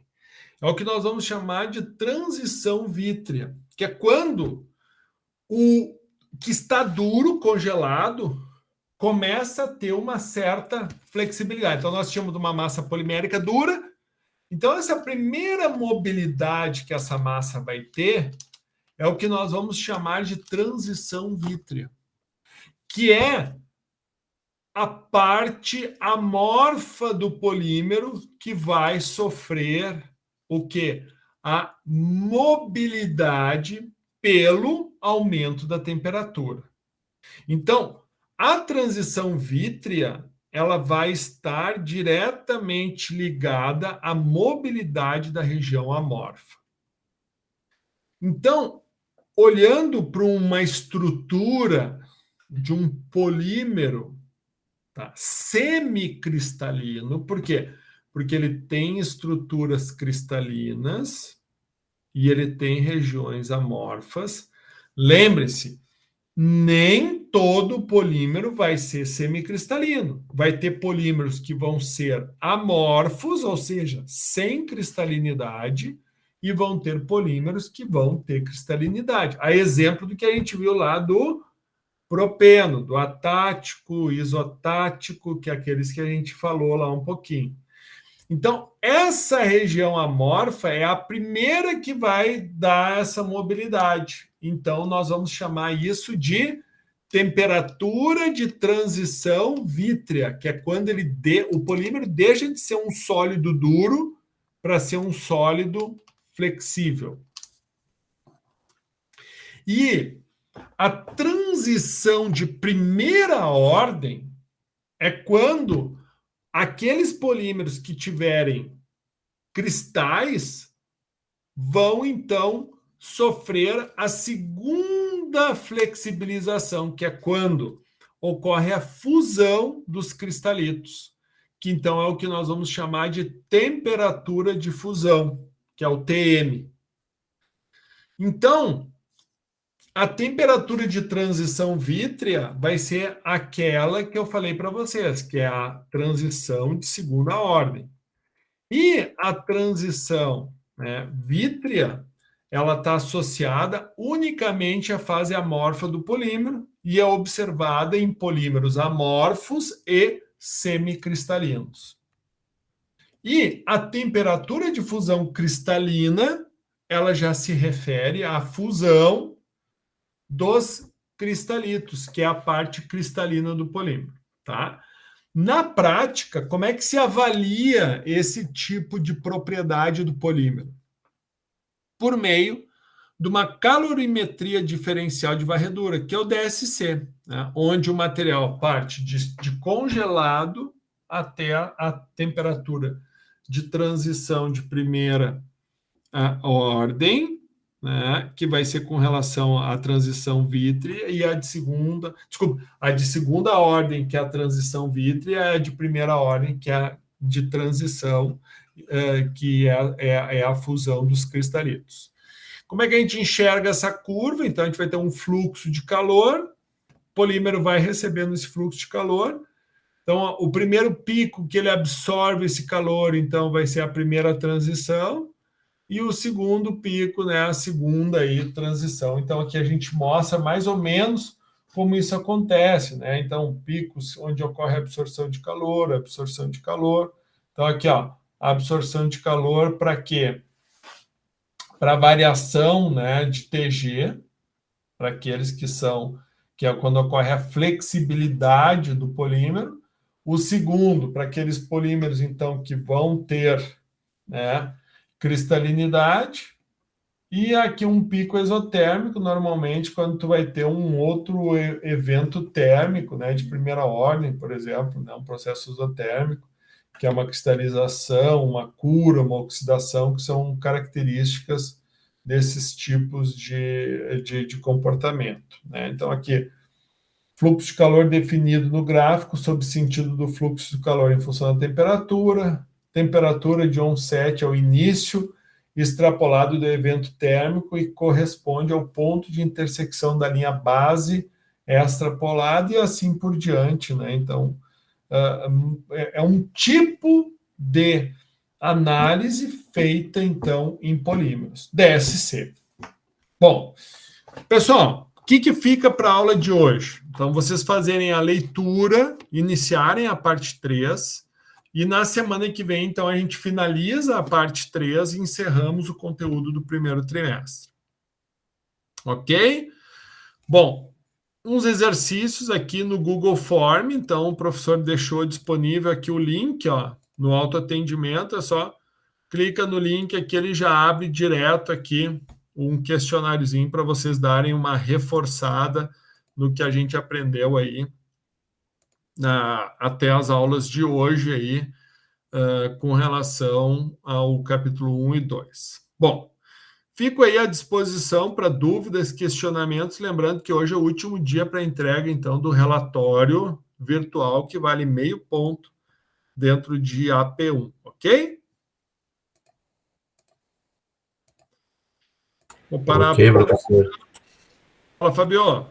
[SPEAKER 1] É o que nós vamos chamar de transição vítrea, que é quando o que está duro, congelado, começa a ter uma certa flexibilidade. Então, nós tínhamos uma massa polimérica dura. Então, essa primeira mobilidade que essa massa vai ter é o que nós vamos chamar de transição vítrea, que é a parte amorfa do polímero que vai sofrer o quê? A mobilidade pelo aumento da temperatura. Então, a transição vítrea, ela vai estar diretamente ligada à mobilidade da região amorfa. Então, olhando para uma estrutura de um polímero, tá, semicristalino, por quê? Porque ele tem estruturas cristalinas e ele tem regiões amorfas. Lembre-se, nem todo polímero vai ser semicristalino. Vai ter polímeros que vão ser amorfos, ou seja, sem cristalinidade, e vão ter polímeros que vão ter cristalinidade. A exemplo do que a gente viu lá do propeno, do atático, isotático, que é aqueles que a gente falou lá um pouquinho. Então, essa região amorfa é a primeira que vai dar essa mobilidade. Então, nós vamos chamar isso de temperatura de transição vítrea, que é quando o polímero deixa de ser um sólido duro para ser um sólido flexível. E a transição de primeira ordem é quando aqueles polímeros que tiverem cristais vão, então, sofrer a segunda flexibilização, que é quando ocorre a fusão dos cristalitos, que então é o que nós vamos chamar de temperatura de fusão, que é o TM. Então, a temperatura de transição vítrea vai ser aquela que eu falei para vocês, que é a transição de segunda ordem. E a transição, né, vítrea, ela está associada unicamente à fase amorfa do polímero e é observada em polímeros amorfos e semicristalinos. E a temperatura de fusão cristalina, ela já se refere à fusão dos cristalitos, que é a parte cristalina do polímero, tá? Na prática, como é que se avalia esse tipo de propriedade do polímero? Por meio de uma calorimetria diferencial de varredura, que é o DSC, né? Onde o material parte de congelado até a temperatura de transição de primeira ordem, né, que vai ser com relação à transição vítrea, e a de segunda, a de segunda ordem, que é a transição vítrea, é a de primeira ordem, que é a de transição, que é a fusão dos cristalitos. Como é que a gente enxerga essa curva? Então, a gente vai ter um fluxo de calor, o polímero vai recebendo esse fluxo de calor. Então, o primeiro pico que ele absorve esse calor, então, vai ser a primeira transição, e o segundo pico, né, a segunda aí, transição. Então, aqui a gente mostra mais ou menos como isso acontece, né? Então, picos onde ocorre a absorção de calor, absorção de calor. Então, aqui, ó, a absorção de calor para quê? Para variação, né, de TG, para aqueles que é quando ocorre a flexibilidade do polímero. O segundo, para aqueles polímeros, então, que vão ter, né, cristalinidade, e aqui um pico exotérmico, normalmente quando tu vai ter um outro evento térmico, né, de primeira ordem, por exemplo, né, um processo exotérmico, que é uma cristalização, uma cura, uma oxidação, que são características desses tipos de comportamento, né? Então, aqui, fluxo de calor definido no gráfico, sob sentido do fluxo de calor em função da temperatura de onset ao início, extrapolado do evento térmico e corresponde ao ponto de intersecção da linha base extrapolada e assim por diante, né? Então, é um tipo de análise feita, então, em polímeros, DSC. Bom, pessoal, o que fica para a aula de hoje? Então, vocês fazerem a leitura, iniciarem a parte 3, e na semana que vem, então, a gente finaliza a parte 3 e encerramos o conteúdo do primeiro trimestre. Ok? Bom, uns exercícios aqui no Google Form, então o professor deixou disponível aqui o link, ó, no autoatendimento, é só clica no link aqui, ele já abre direto aqui um questionáriozinho para vocês darem uma reforçada no que a gente aprendeu aí até as aulas de hoje aí, com relação ao capítulo 1 e 2. Bom, fico aí à disposição para dúvidas, questionamentos, lembrando que hoje é o último dia para entrega, então, do relatório virtual, que vale meio ponto dentro de AP1, ok? Vou parar.
[SPEAKER 2] Ok, professor.
[SPEAKER 1] Fala, Fabio.